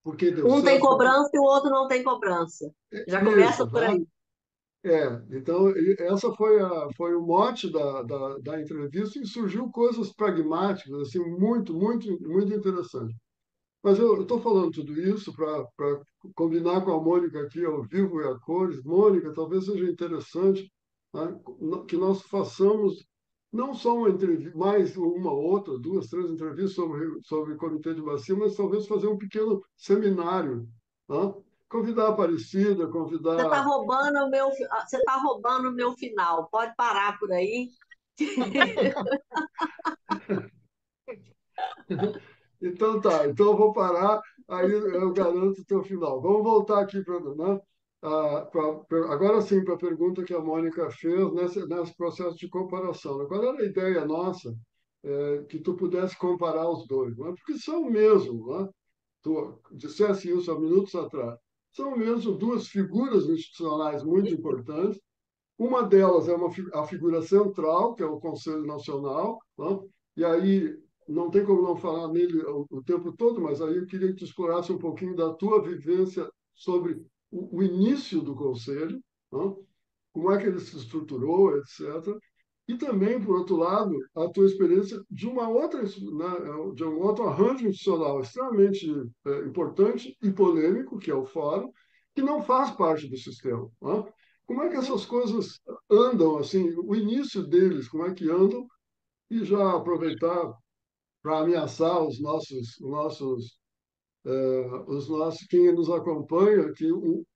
Por que deu Um tem certo, cobrança e o outro não tem cobrança. Já começa isso, por tá? aí. Então, essa foi o mote da entrevista e surgiu coisas pragmáticas, assim, muito, muito, muito interessantes. Mas eu estou falando tudo isso para combinar com a Mônica aqui ao vivo e a cores. Mônica, talvez seja interessante, né, que nós façamos não só uma entrevista, mais uma outra, duas, três entrevistas sobre o Comitê de Bacia, mas talvez fazer um pequeno seminário. Né? Convidar a Aparecida, convidar. Você tá roubando o meu final. Pode parar por aí. Então tá, então eu vou parar, aí eu garanto o teu final. Vamos voltar aqui para, né? Agora sim, para a pergunta que a Mônica fez nesse processo de comparação, né? Qual era a ideia nossa que tu pudesse comparar os dois? Né? Porque são mesmo, né? Tu dissesse isso há minutos atrás, são mesmo duas figuras institucionais muito importantes. Uma delas é a figura central, que é o Conselho Nacional, né? E aí não tem como não falar nele o tempo todo, mas aí eu queria que tu explorasse um pouquinho da tua vivência sobre o início do Conselho, né? Como é que ele se estruturou, etc. E também, por outro lado, a tua experiência de uma outra, né, de um outro arranjo institucional extremamente importante e polêmico, que é o Fórum, que não faz parte do sistema, né? Como é que Uhum. essas coisas andam, assim, o início deles, como é que andam? E já aproveitar para ameaçar quem nos acompanha, que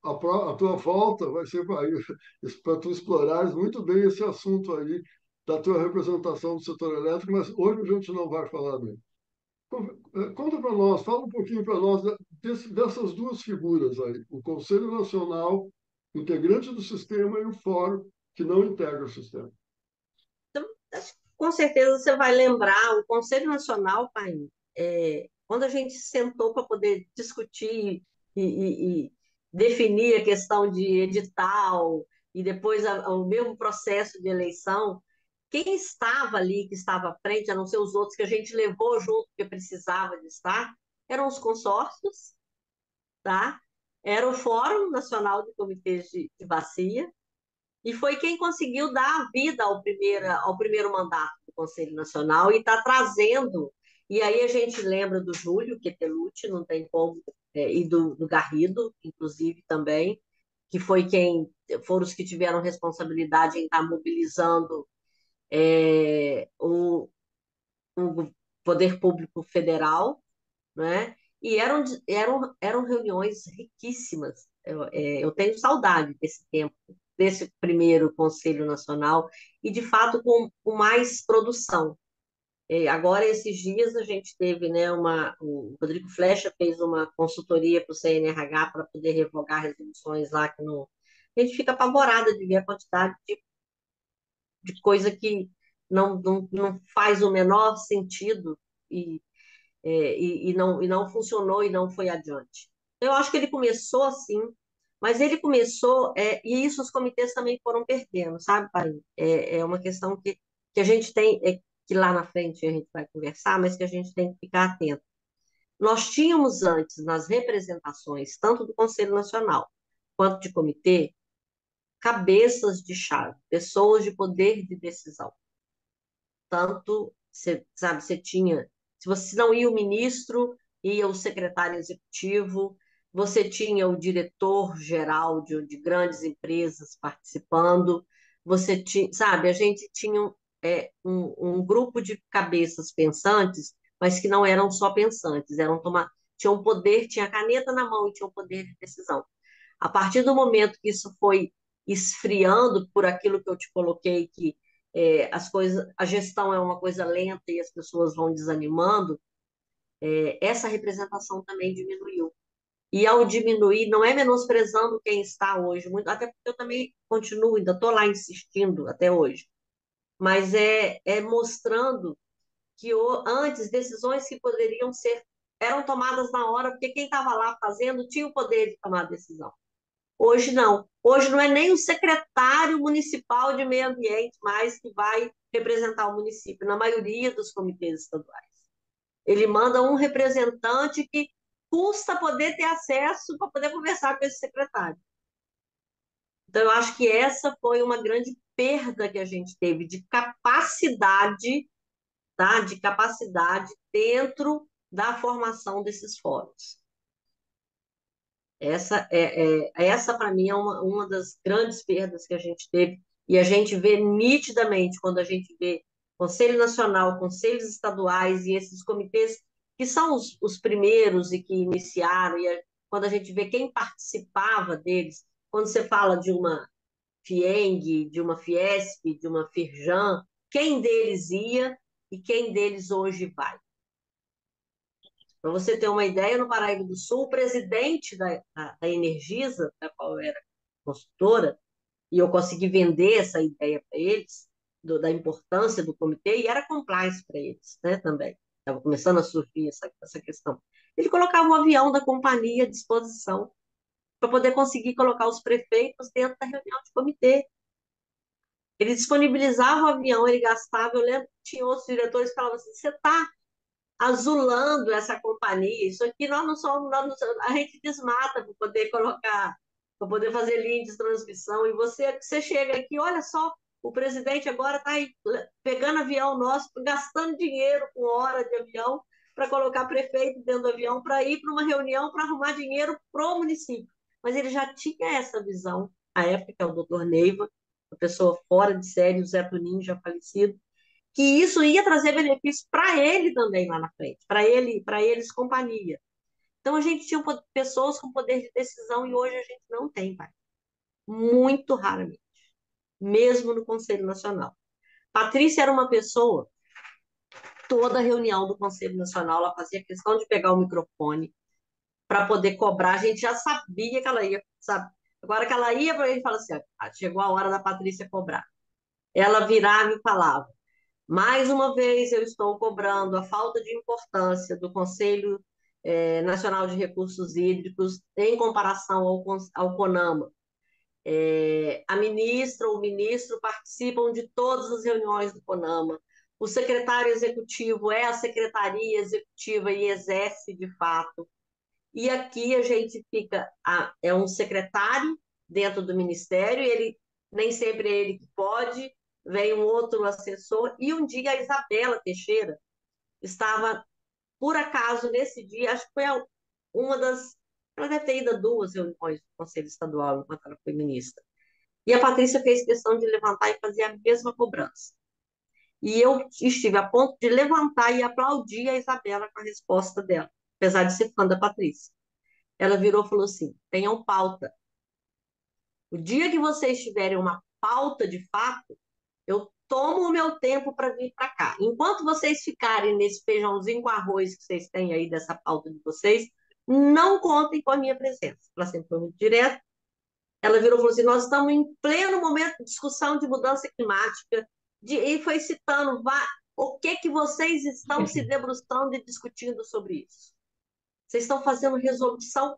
a tua volta vai ser para tu explorares muito bem esse assunto aí da tua representação do setor elétrico, mas hoje a gente não vai falar dele. Conta para nós, fala um pouquinho para nós dessas duas figuras aí, o Conselho Nacional, integrante do sistema, e o Fórum, que não integra o sistema. Então, com certeza você vai lembrar, o Conselho Nacional, pai, quando a gente sentou para poder discutir e definir a questão de edital e depois o mesmo processo de eleição, quem estava ali, que estava à frente, a não ser os outros que a gente levou junto, porque precisava de estar, eram os consórcios, tá? Era o Fórum Nacional de Comitês de Bacia, e foi quem conseguiu dar vida ao primeiro mandato do Conselho Nacional e está trazendo. E aí a gente lembra do Júlio Quetelucci, não tem como, e do Garrido, inclusive, também, que foram os que tiveram responsabilidade em estar mobilizando o Poder Público Federal, né? E eram reuniões riquíssimas. Eu tenho saudade desse tempo, desse primeiro Conselho Nacional, e de fato com mais produção. Agora, esses dias, a gente teve, né, o Rodrigo Flecha fez uma consultoria para o CNRH para poder revogar resoluções lá que não. A gente fica apavorada de ver a quantidade de coisa que não faz o menor sentido e e não funcionou e não foi adiante. Eu acho que ele começou assim, mas ele começou, e isso os comitês também foram perdendo, sabe, pai? É uma questão que a gente tem, que lá na frente a gente vai conversar, mas que a gente tem que ficar atento. Nós tínhamos antes, nas representações, tanto do Conselho Nacional quanto de comitê, cabeças de chave, pessoas de poder de decisão. Tanto, você, sabe, você tinha, se você não ia o ministro, ia o secretário executivo, você tinha o diretor-geral de grandes empresas participando, você tinha, sabe, a gente tinha um grupo de cabeças pensantes, mas que não eram só pensantes, tinham poder, tinha caneta na mão e tinham poder de decisão. A partir do momento que isso foi esfriando por aquilo que eu te coloquei, que a gestão é uma coisa lenta e as pessoas vão desanimando, essa representação também diminuiu. E ao diminuir, não é menosprezando quem está hoje, muito, até porque eu também continuo, ainda estou lá insistindo até hoje, mas é mostrando que antes decisões que poderiam ser eram tomadas na hora, porque quem estava lá fazendo tinha o poder de tomar a decisão. Hoje não. Hoje não é nem o secretário municipal de meio ambiente mais que vai representar o município, na maioria dos comitês estaduais. Ele manda um representante que custa poder ter acesso para poder conversar com esse secretário. Então, eu acho que essa foi uma grande perda que a gente teve de capacidade, tá? De capacidade dentro da formação desses fóruns. Essa para mim, é uma das grandes perdas que a gente teve, e a gente vê nitidamente quando a gente vê Conselho Nacional, conselhos estaduais e esses comitês que são os primeiros e que iniciaram, quando a gente vê quem participava deles, quando você fala de uma FIENG, de uma Fiesp, de uma Firjan, quem deles ia e quem deles hoje vai. Para você ter uma ideia, no Paraíba do Sul, o presidente da Energisa, da qual eu era consultora, e eu consegui vender essa ideia para eles, da importância do comitê, e era compliance para eles, né, também. Estava começando a surgir essa questão. Ele colocava o avião da companhia à disposição para poder conseguir colocar os prefeitos dentro da reunião de comitê. Ele disponibilizava o avião, ele gastava. Eu lembro que tinha outros diretores que falavam assim: você está azulando essa companhia, isso aqui nós não somos, a gente desmata para poder colocar, para poder fazer linha de transmissão, e você chega aqui, olha só, o presidente agora está pegando avião nosso, gastando dinheiro com hora de avião, para colocar prefeito dentro do avião, para ir para uma reunião, para arrumar dinheiro para o município. Mas ele já tinha essa visão, à época, que é o doutor Neiva, uma pessoa fora de série, o Zé Toninho, já falecido, que isso ia trazer benefício para ele também lá na frente, para eles companhia. Então a gente tinha pessoas com poder de decisão e hoje a gente não tem, pai. Muito raramente, mesmo no Conselho Nacional. Patrícia era uma pessoa, toda reunião do Conselho Nacional, ela fazia questão de pegar o microfone para poder cobrar. A gente já sabia que ela ia, sabe? Agora que ela ia para ele e falava assim: ah, chegou a hora da Patrícia cobrar. Ela virava e falava: mais uma vez, eu estou cobrando a falta de importância do Conselho Nacional de Recursos Hídricos em comparação ao CONAMA. A ministra ou o ministro participam de todas as reuniões do CONAMA. O secretário executivo é a secretaria executiva e exerce de fato. E aqui a gente fica, é um secretário dentro do ministério, ele nem sempre é ele que pode, vem um outro assessor, e um dia a Isabela Teixeira estava, por acaso, nesse dia, acho que foi uma das, ela deve ter ido a duas reuniões do Conselho Estadual, enquanto ela foi ministra. E a Patrícia fez questão de levantar e fazer a mesma cobrança. E eu estive a ponto de levantar e aplaudir a Isabela com a resposta dela, apesar de ser fã da Patrícia. Ela virou e falou assim: tenham pauta. O dia que vocês tiverem uma pauta de fato, eu tomo o meu tempo para vir para cá. Enquanto vocês ficarem nesse feijãozinho com arroz que vocês têm aí dessa pauta de vocês, não contem com a minha presença. Ela sempre foi muito direta. Ela virou e falou assim: nós estamos em pleno momento de discussão de mudança climática, e foi citando o que vocês estão se debruçando e discutindo sobre isso. Vocês estão fazendo resolução,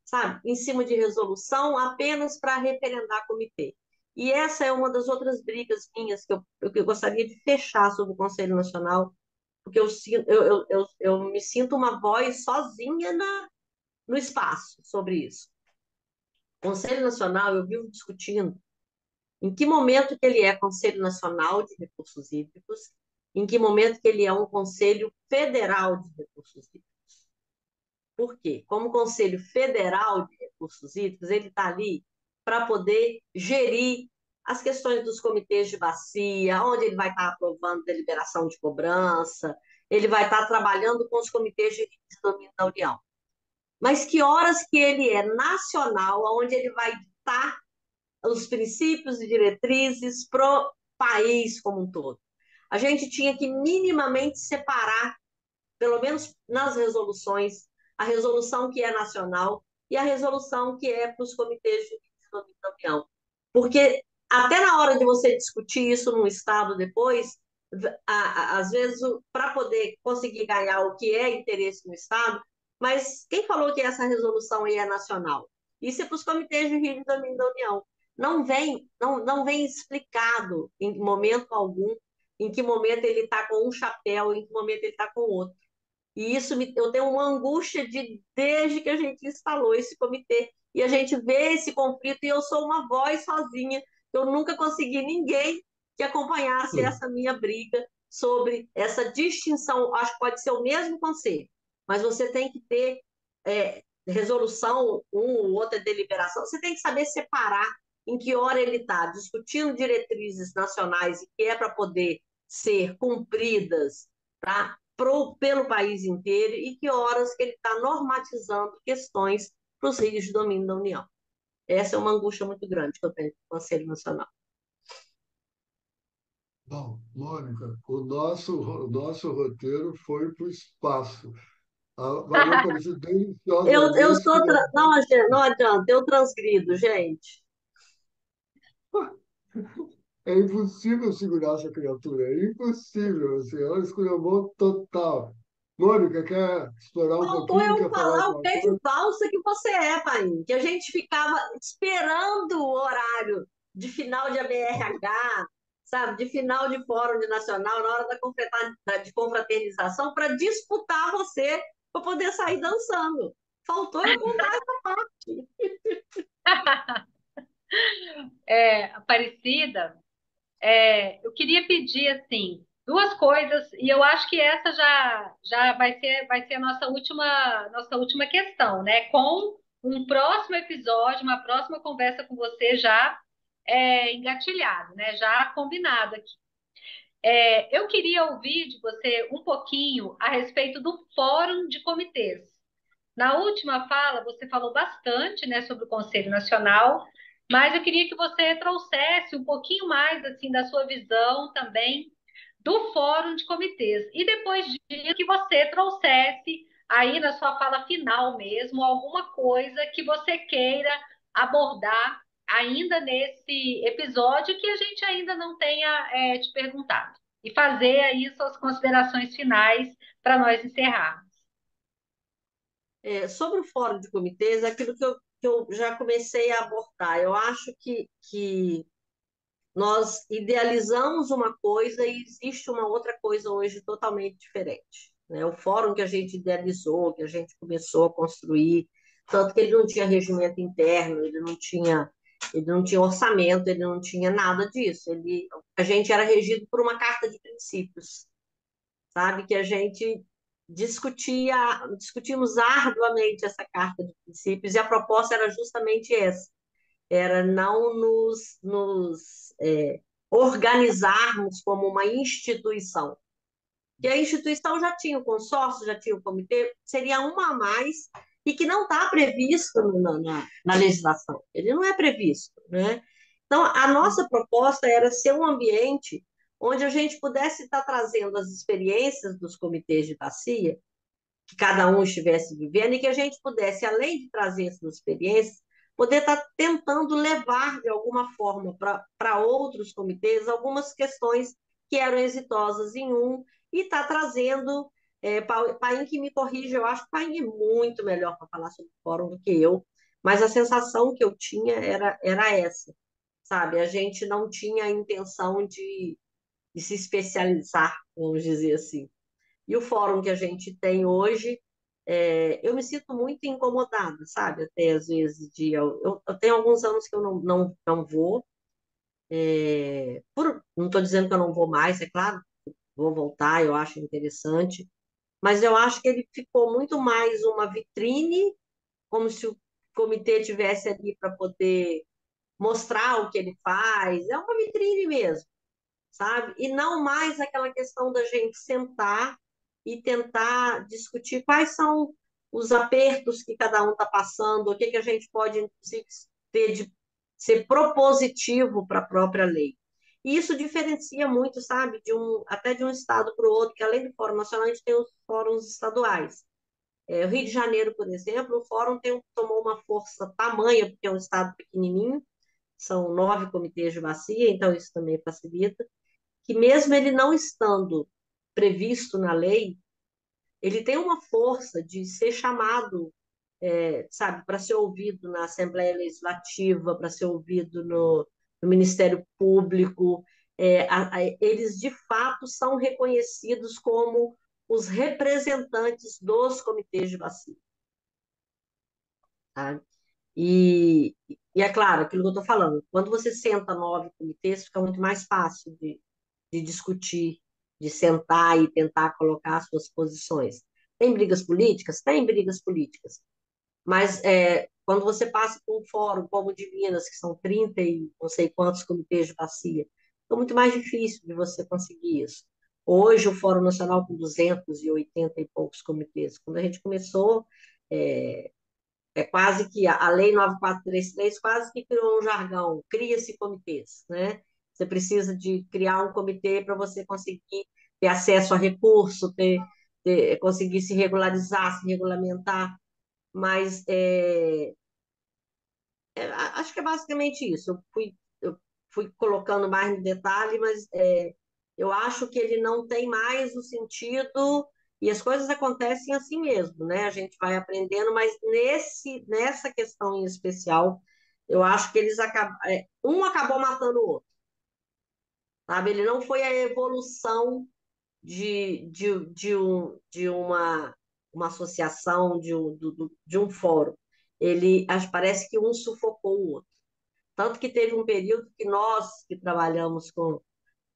sabe, em cima de resolução apenas para referendar comitê. E essa é uma das outras brigas minhas que eu gostaria de fechar sobre o Conselho Nacional, porque eu me sinto uma voz sozinha no espaço sobre isso. O Conselho Nacional, eu vivo discutindo em que momento que ele é Conselho Nacional de Recursos Hídricos, em que momento que ele é um Conselho Federal de Recursos Hídricos. Por quê? Como Conselho Federal de Recursos Hídricos, ele está ali para poder gerir as questões dos comitês de bacia, onde ele vai estar aprovando deliberação de cobrança, ele vai estar trabalhando com os comitês de domínio da União. Mas que horas que ele é nacional, onde ele vai estar os princípios e diretrizes para o país como um todo? A gente tinha que minimamente separar, pelo menos nas resoluções, a resolução que é nacional e a resolução que é para os comitês de domínio da União. Porque até na hora de você discutir isso num Estado depois, às vezes, para poder conseguir ganhar o que é interesse no Estado, mas quem falou que essa resolução aí é nacional? Isso é para os comitês de domínio da União. Não vem explicado em momento algum em que momento ele está com um chapéu, em que momento ele está com outro. E isso eu tenho uma angústia desde que a gente instalou esse comitê. E a gente vê esse conflito, e eu sou uma voz sozinha. Eu nunca consegui ninguém que acompanhasse essa minha briga sobre essa distinção. Acho que pode ser o mesmo conselho, mas você tem que ter resolução, ou outra deliberação. Você tem que saber separar em que hora ele está discutindo diretrizes nacionais e que é para poder ser cumpridas, tá? Pelo país inteiro, e que horas que ele está normatizando questões para os rios de domínio da União. Essa é uma angústia muito grande que eu tenho com o Conselho Nacional. Bom, Mônica, o nosso roteiro foi para o espaço. A Maria Aparecida Eu deliciosamente sou. colocou. Não adianta, eu transgrido, gente. É impossível segurar essa criatura, é impossível. Assim, ela esculhambou total. Mônica, quer explorar um Faltou pouquinho? eu Quer falar falar o alguma pé de coisa? valsa que você é, pai. Que a gente ficava esperando o horário de final de ABRH, sabe? De final de Fórum de Nacional, na hora de confraternização, para disputar você, para poder sair dançando. Faltou eu contar essa parte. Aparecida, eu queria pedir assim duas coisas e eu acho que essa já vai ser a nossa última questão, né? Com um próximo episódio, uma próxima conversa com você já engatilhado, né? Já combinado aqui. Eu queria ouvir de você um pouquinho a respeito do Fórum de Comitês. Na última fala, você falou bastante, né, sobre o Conselho Nacional, mas eu queria que você trouxesse um pouquinho mais assim da sua visão também do Fórum de Comitês. E depois disso, que você trouxesse aí na sua fala final mesmo alguma coisa que você queira abordar ainda nesse episódio que a gente ainda não tenha te perguntado. E fazer aí suas considerações finais para nós encerrarmos. Sobre o fórum de comitês, é aquilo que eu já comecei a abordar. Eu acho que nós idealizamos uma coisa e existe uma outra coisa hoje totalmente diferente, né? O fórum que a gente idealizou, que a gente começou a construir, tanto que ele não tinha regimento interno, ele não tinha orçamento, ele não tinha nada disso. A gente era regido por uma carta de princípios, sabe? Que a gente discutimos arduamente essa carta de princípios e a proposta era justamente essa, era não nos organizarmos como uma instituição. Que a instituição já tinha o consórcio, já tinha o comitê, seria uma a mais e que não está previsto na legislação. Ele não é previsto, né? Então, a nossa proposta era ser um ambiente onde a gente pudesse estar trazendo as experiências dos comitês de bacia, que cada um estivesse vivendo, e que a gente pudesse, além de trazer essas experiências, poder estar tentando levar de alguma forma para outros comitês algumas questões que eram exitosas em um e estar trazendo. Paim que me corrige, eu acho que Paim é muito melhor para falar sobre o fórum do que eu, mas a sensação que eu tinha era essa, sabe? A gente não tinha a intenção de se especializar, vamos dizer assim. E o fórum que a gente tem hoje, eu me sinto muito incomodada, sabe? Até às vezes eu tenho alguns anos que eu não vou. Não estou dizendo que eu não vou mais, é claro, vou voltar, eu acho interessante, mas eu acho que ele ficou muito mais uma vitrine, como se o comitê tivesse ali para poder mostrar o que ele faz, é uma vitrine mesmo, sabe? E não mais aquela questão da gente sentar e tentar discutir quais são os apertos que cada um está passando, o que que a gente pode, inclusive, ter de ser propositivo para a própria lei. E isso diferencia muito, sabe, até de um estado para o outro, que além do Fórum Nacional, a gente tem os fóruns estaduais. O Rio de Janeiro, por exemplo, o fórum tomou uma força tamanha, porque é um estado pequenininho, são 9 comitês de bacia, então isso também facilita que mesmo ele não estando previsto na lei, ele tem uma força de ser chamado, sabe, para ser ouvido na Assembleia Legislativa, para ser ouvido no Ministério Público. Eles, de fato, são reconhecidos como os representantes dos comitês de bacia. Tá? E é claro, aquilo que eu estou falando, quando você senta 9 comitês, fica muito mais fácil de discutir, de sentar e tentar colocar as suas posições. Tem brigas políticas? Tem brigas políticas. Mas quando você passa por um fórum como o de Minas, que são 30 e não sei quantos comitês de bacia, é muito mais difícil de você conseguir isso. Hoje, o Fórum Nacional com 280 e poucos comitês. Quando a gente começou, é, quase que a Lei 9433 quase que criou um jargão, cria-se comitês, né? Você precisa de criar um comitê para você conseguir ter acesso a recurso, conseguir se regularizar, se regulamentar, mas acho que é basicamente isso. Eu fui colocando mais no detalhe, mas eu acho que ele não tem mais o sentido, e as coisas acontecem assim mesmo, né? A gente vai aprendendo, mas nessa questão em especial, eu acho que eles um acabou matando o outro, sabe? Ele não foi a evolução de uma associação, de um fórum. Parece que um sufocou o outro. Tanto que teve um período que nós, que trabalhamos com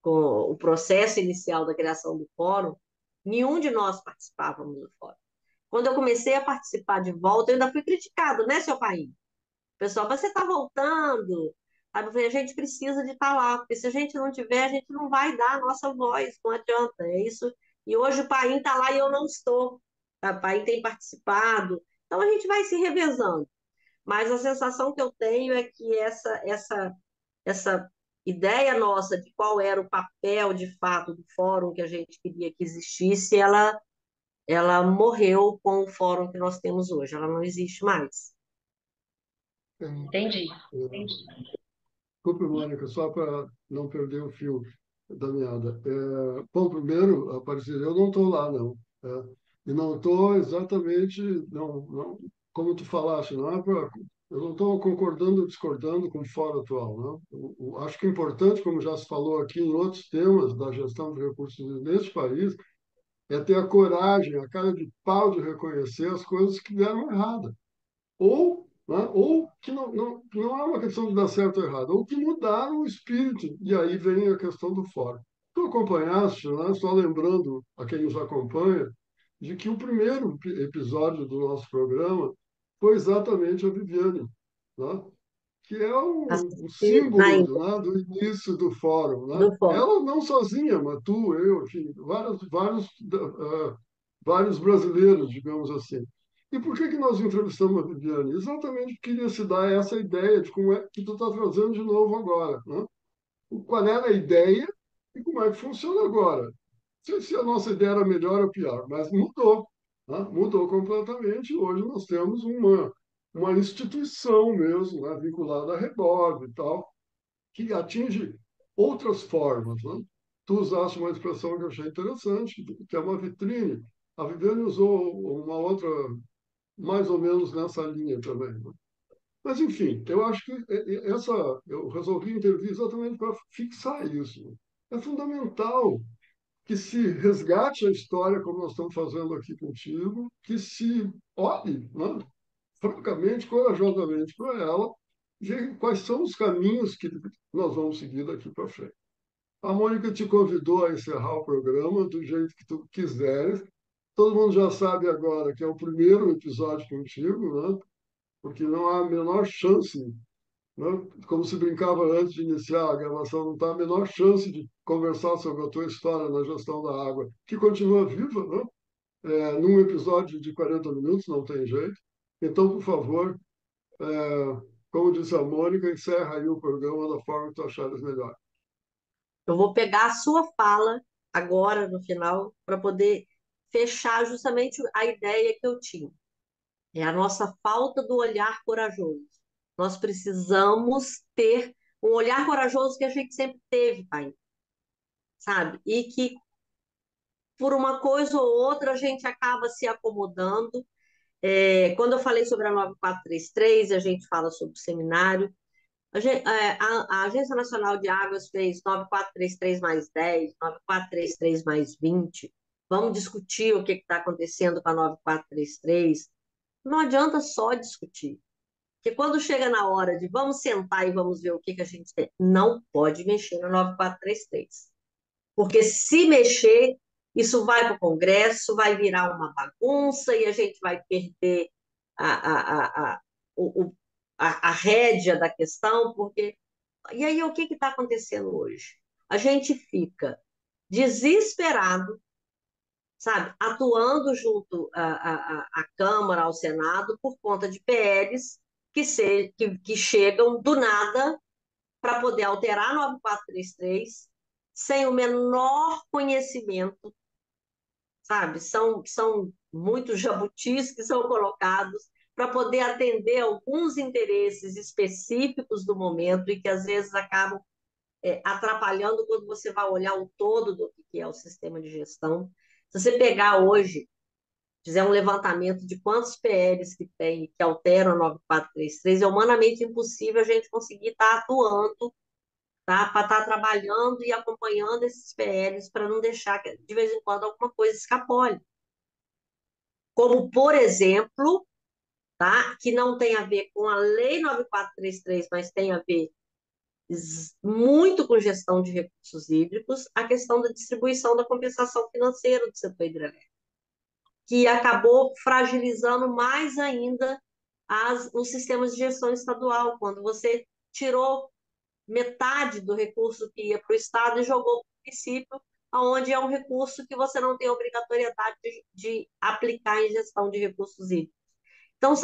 o processo inicial da criação do fórum, nenhum de nós participávamos do fórum. Quando eu comecei a participar de volta, eu ainda fui criticado, né, seu pai? O pessoal, você está voltando? Sabe? Eu falei, a gente precisa de estar lá, porque se a gente não tiver, a gente não vai dar a nossa voz, não adianta, é isso. E hoje o Paim está lá e eu não estou. O Paim tem participado, então a gente vai se revezando. Mas a sensação que eu tenho é que essa ideia nossa de qual era o papel de fato do fórum que a gente queria que existisse, ela morreu com o fórum que nós temos hoje, ela não existe mais. Entendi. Desculpe, Mônica, só para não perder o fio da meada. Bom, primeiro, Aparecida, eu não estou lá, não. E não estou exatamente, não, como tu falaste, não é pra, eu não estou concordando ou discordando com o fórum atual, não. Acho que é importante, como já se falou aqui em outros temas da gestão de recursos neste país, é ter a coragem, a cara de pau de reconhecer as coisas que deram errado ou, né, ou que que não é uma questão de dar certo ou errado, ou que mudaram o espírito. E aí vem a questão do fórum. Tu acompanhaste, né, só lembrando a quem nos acompanha, de que o primeiro episódio do nosso programa foi exatamente a Viviane, né? Que é um Assistir na símbolo, né, do início do fórum, né? do fórum. Ela não sozinha, mas tu, eu, enfim, vários brasileiros, digamos assim. E por que que nós entrevistamos a Viviane? Exatamente porque queria se dar essa ideia de como é que tu está trazendo de novo agora, né? Qual era a ideia e como é que funciona agora. Não sei se a nossa ideia era melhor ou pior, mas mudou, né? Mudou completamente. Hoje nós temos uma instituição mesmo, né, vinculada à Rebov e tal, que atinge outras formas, né? Tu usaste uma expressão que eu achei interessante, que é uma vitrine. A Viviane usou uma outra, mais ou menos nessa linha também, né? Mas, enfim, eu acho que eu resolvi intervir exatamente para fixar isso. É fundamental que se resgate a história, como nós estamos fazendo aqui contigo, que se olhe, né, francamente, corajosamente para ela, ver quais são os caminhos que nós vamos seguir daqui para frente. A Mônica te convidou a encerrar o programa do jeito que tu quiseres. Todo mundo já sabe agora que é o primeiro episódio contigo, né? Porque não há a menor chance, né? Como se brincava antes de iniciar a gravação, não está a menor chance de conversar sobre a tua história na gestão da água, que continua viva, né? Num episódio de 40 minutos, não tem jeito. Então, por favor, como disse a Mônica, encerra aí o programa da forma que tu achares melhor. Eu vou pegar a sua fala agora, no final, para poder fechar justamente a ideia que eu tinha. É a nossa falta do olhar corajoso. Nós precisamos ter um olhar corajoso que a gente sempre teve, pai, sabe? E que, por uma coisa ou outra, a gente acaba se acomodando. Quando eu falei sobre a 9433, a gente fala sobre o seminário. A Agência Nacional de Águas fez 9433 mais 10, 9433 mais 20. Vamos discutir o que está acontecendo com a 9433. Não adianta só discutir. Porque quando chega na hora de vamos sentar e vamos ver o que a gente tem, não pode mexer no 9433. Porque se mexer, isso vai para o Congresso, vai virar uma bagunça e a gente vai perder a, a, a, o, a rédea da questão, porque. E aí, o que está acontecendo hoje? A gente fica desesperado, sabe, atuando junto à Câmara, ao Senado, por conta de PLs que chegam do nada para poder alterar a 9433 sem o menor conhecimento, sabe? São muitos jabutis que são colocados para poder atender alguns interesses específicos do momento e que às vezes acabam atrapalhando quando você vai olhar o todo do que é o sistema de gestão. Se você pegar hoje, fizer um levantamento de quantos PLs que tem, que alteram a 9433, é humanamente impossível a gente conseguir estar atuando, tá? Para estar trabalhando e acompanhando esses PLs para não deixar que, de vez em quando, alguma coisa escapole. Como, por exemplo, tá? Que não tem a ver com a Lei 9433, mas tem a ver muito com gestão de recursos hídricos, a questão da distribuição da compensação financeira do setor hidrelétrico, que acabou fragilizando mais ainda os sistemas de gestão estadual, quando você tirou metade do recurso que ia para o Estado e jogou para o município, onde é um recurso que você não tem obrigatoriedade de aplicar em gestão de recursos hídricos. Então,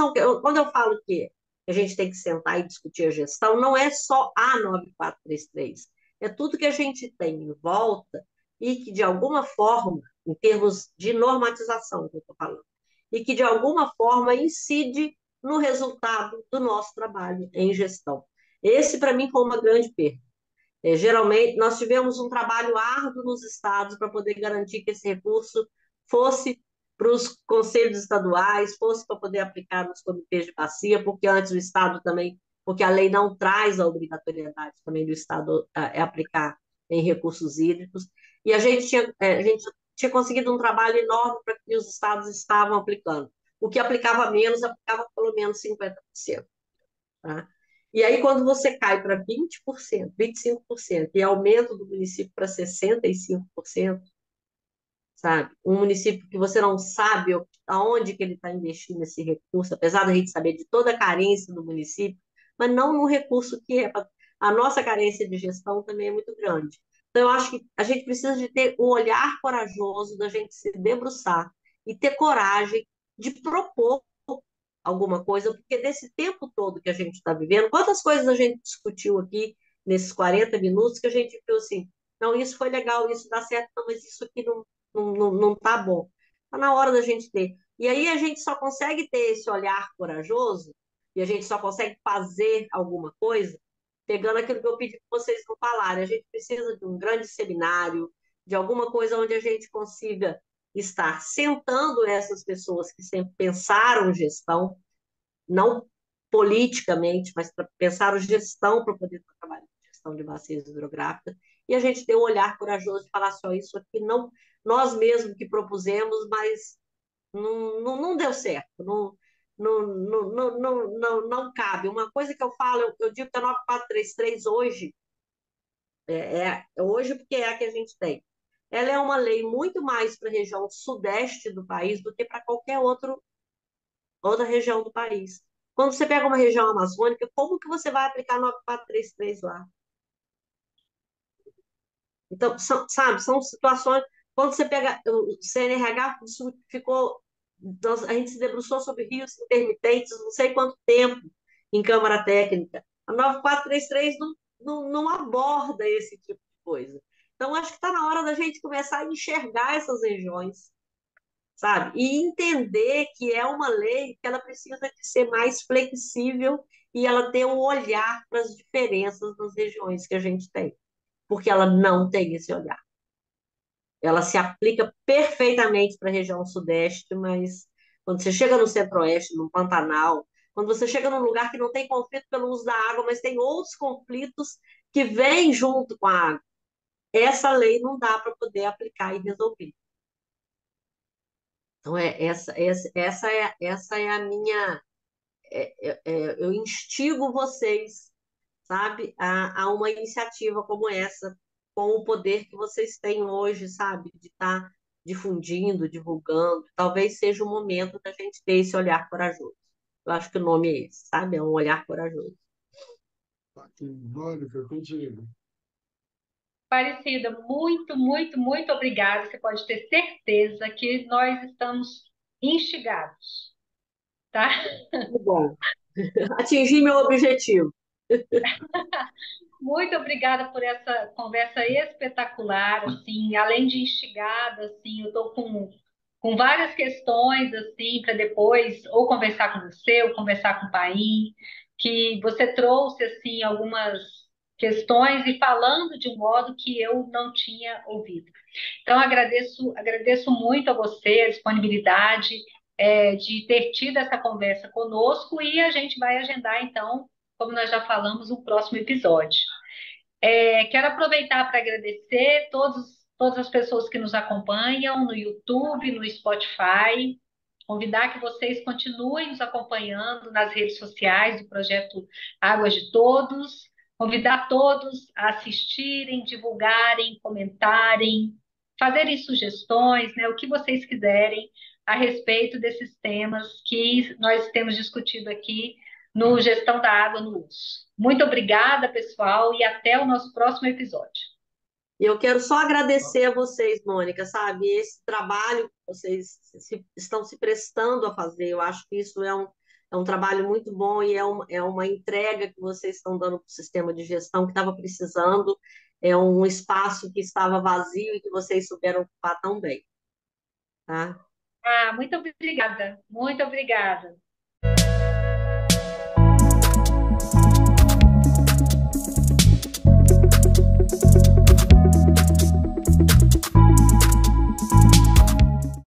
quando eu falo que a gente tem que sentar e discutir a gestão, não é só a 9433, é tudo que a gente tem em volta e que, de alguma forma, em termos de normatização, que eu estou falando, e que, de alguma forma, incide no resultado do nosso trabalho em gestão. Esse, para mim, foi uma grande perda. Geralmente, nós tivemos um trabalho árduo nos estados para poder garantir que esse recurso fosse para os conselhos estaduais, fosse para poder aplicar nos comitês de bacia, porque antes o Estado também, porque a lei não traz a obrigatoriedade também do Estado aplicar em recursos hídricos, e a gente tinha conseguido um trabalho enorme para que os estados estavam aplicando. O que aplicava menos, aplicava pelo menos 50%. Tá? E aí, quando você cai para 20%, 25%, e aumenta do município para 65%, sabe? Um município que você não sabe aonde que ele está investindo esse recurso, apesar da gente saber de toda a carência do município, mas não no recurso que é. A nossa carência de gestão também é muito grande. Então, eu acho que a gente precisa de ter o olhar corajoso da gente se debruçar e ter coragem de propor alguma coisa, porque desse tempo todo que a gente está vivendo, quantas coisas a gente discutiu aqui nesses 40 minutos que a gente viu assim, não, isso foi legal, isso dá certo, não, mas isso aqui não tá bom. Está na hora da gente ter. E aí a gente só consegue ter esse olhar corajoso e a gente só consegue fazer alguma coisa pegando aquilo que eu pedi para vocês não falarem. A gente precisa de um grande seminário, de alguma coisa onde a gente consiga estar sentando essas pessoas que sempre pensaram gestão, não politicamente, mas para pensar gestão para poder trabalhar em gestão de bacias hidrográficas, e a gente ter um olhar corajoso de falar só isso aqui, não nós mesmos que propusemos, mas não deu certo, não cabe. Uma coisa que eu falo, eu digo que a 9433 hoje, hoje porque é a que a gente tem, ela é uma lei muito mais para a região sudeste do país do que para qualquer outra região do país. Quando você pega uma região amazônica, como que você vai aplicar 9433 lá? Então, sabe, são situações. Quando você pega o CNRH, isso ficou. A gente se debruçou sobre rios intermitentes não sei quanto tempo em Câmara Técnica. A 9433 não aborda esse tipo de coisa. Então, acho que está na hora da gente começar a enxergar essas regiões, sabe? E entender que é uma lei que ela precisa de ser mais flexível e ela ter um olhar para as diferenças nas regiões que a gente tem, porque ela não tem esse olhar. Ela se aplica perfeitamente para a região sudeste, mas quando você chega no centro-oeste, no Pantanal, quando você chega num lugar que não tem conflito pelo uso da água, mas tem outros conflitos que vêm junto com a água, essa lei não dá para poder aplicar e resolver. Então, essa é a minha. Eu instigo vocês, sabe, a uma iniciativa como essa, com o poder que vocês têm hoje, sabe, de estar difundindo, divulgando. Talvez seja o momento da gente ter esse olhar corajoso. Eu acho que o nome é esse, sabe? É um olhar corajoso. Mônica, contigo. Aparecida, muito, muito, muito obrigada. Você pode ter certeza que nós estamos instigados, tá? Muito bom. Atingi meu objetivo. Muito obrigada por essa conversa espetacular, assim, além de instigada, assim, eu estou com várias questões, assim, para depois ou conversar com você, ou conversar com o Paim, que você trouxe, assim, algumas questões e falando de um modo que eu não tinha ouvido. Então, agradeço muito a você a disponibilidade, de ter tido essa conversa conosco e a gente vai agendar, então, como nós já falamos, um próximo episódio. Quero aproveitar para agradecer todas as pessoas que nos acompanham no YouTube, no Spotify, convidar que vocês continuem nos acompanhando nas redes sociais do projeto Águas de Todos, convidar todos a assistirem, divulgarem, comentarem, fazerem sugestões, né, o que vocês quiserem a respeito desses temas que nós temos discutido aqui no Gestão da Água no Uso. Muito obrigada, pessoal, e até o nosso próximo episódio. E eu quero só agradecer a vocês, Mônica, sabe? Esse trabalho que vocês estão se prestando a fazer, eu acho que isso é um trabalho muito bom e é uma entrega que vocês estão dando para o sistema de gestão que estava precisando, é um espaço que estava vazio e que vocês souberam ocupar tão bem, tá? Ah, muito obrigada, muito obrigada.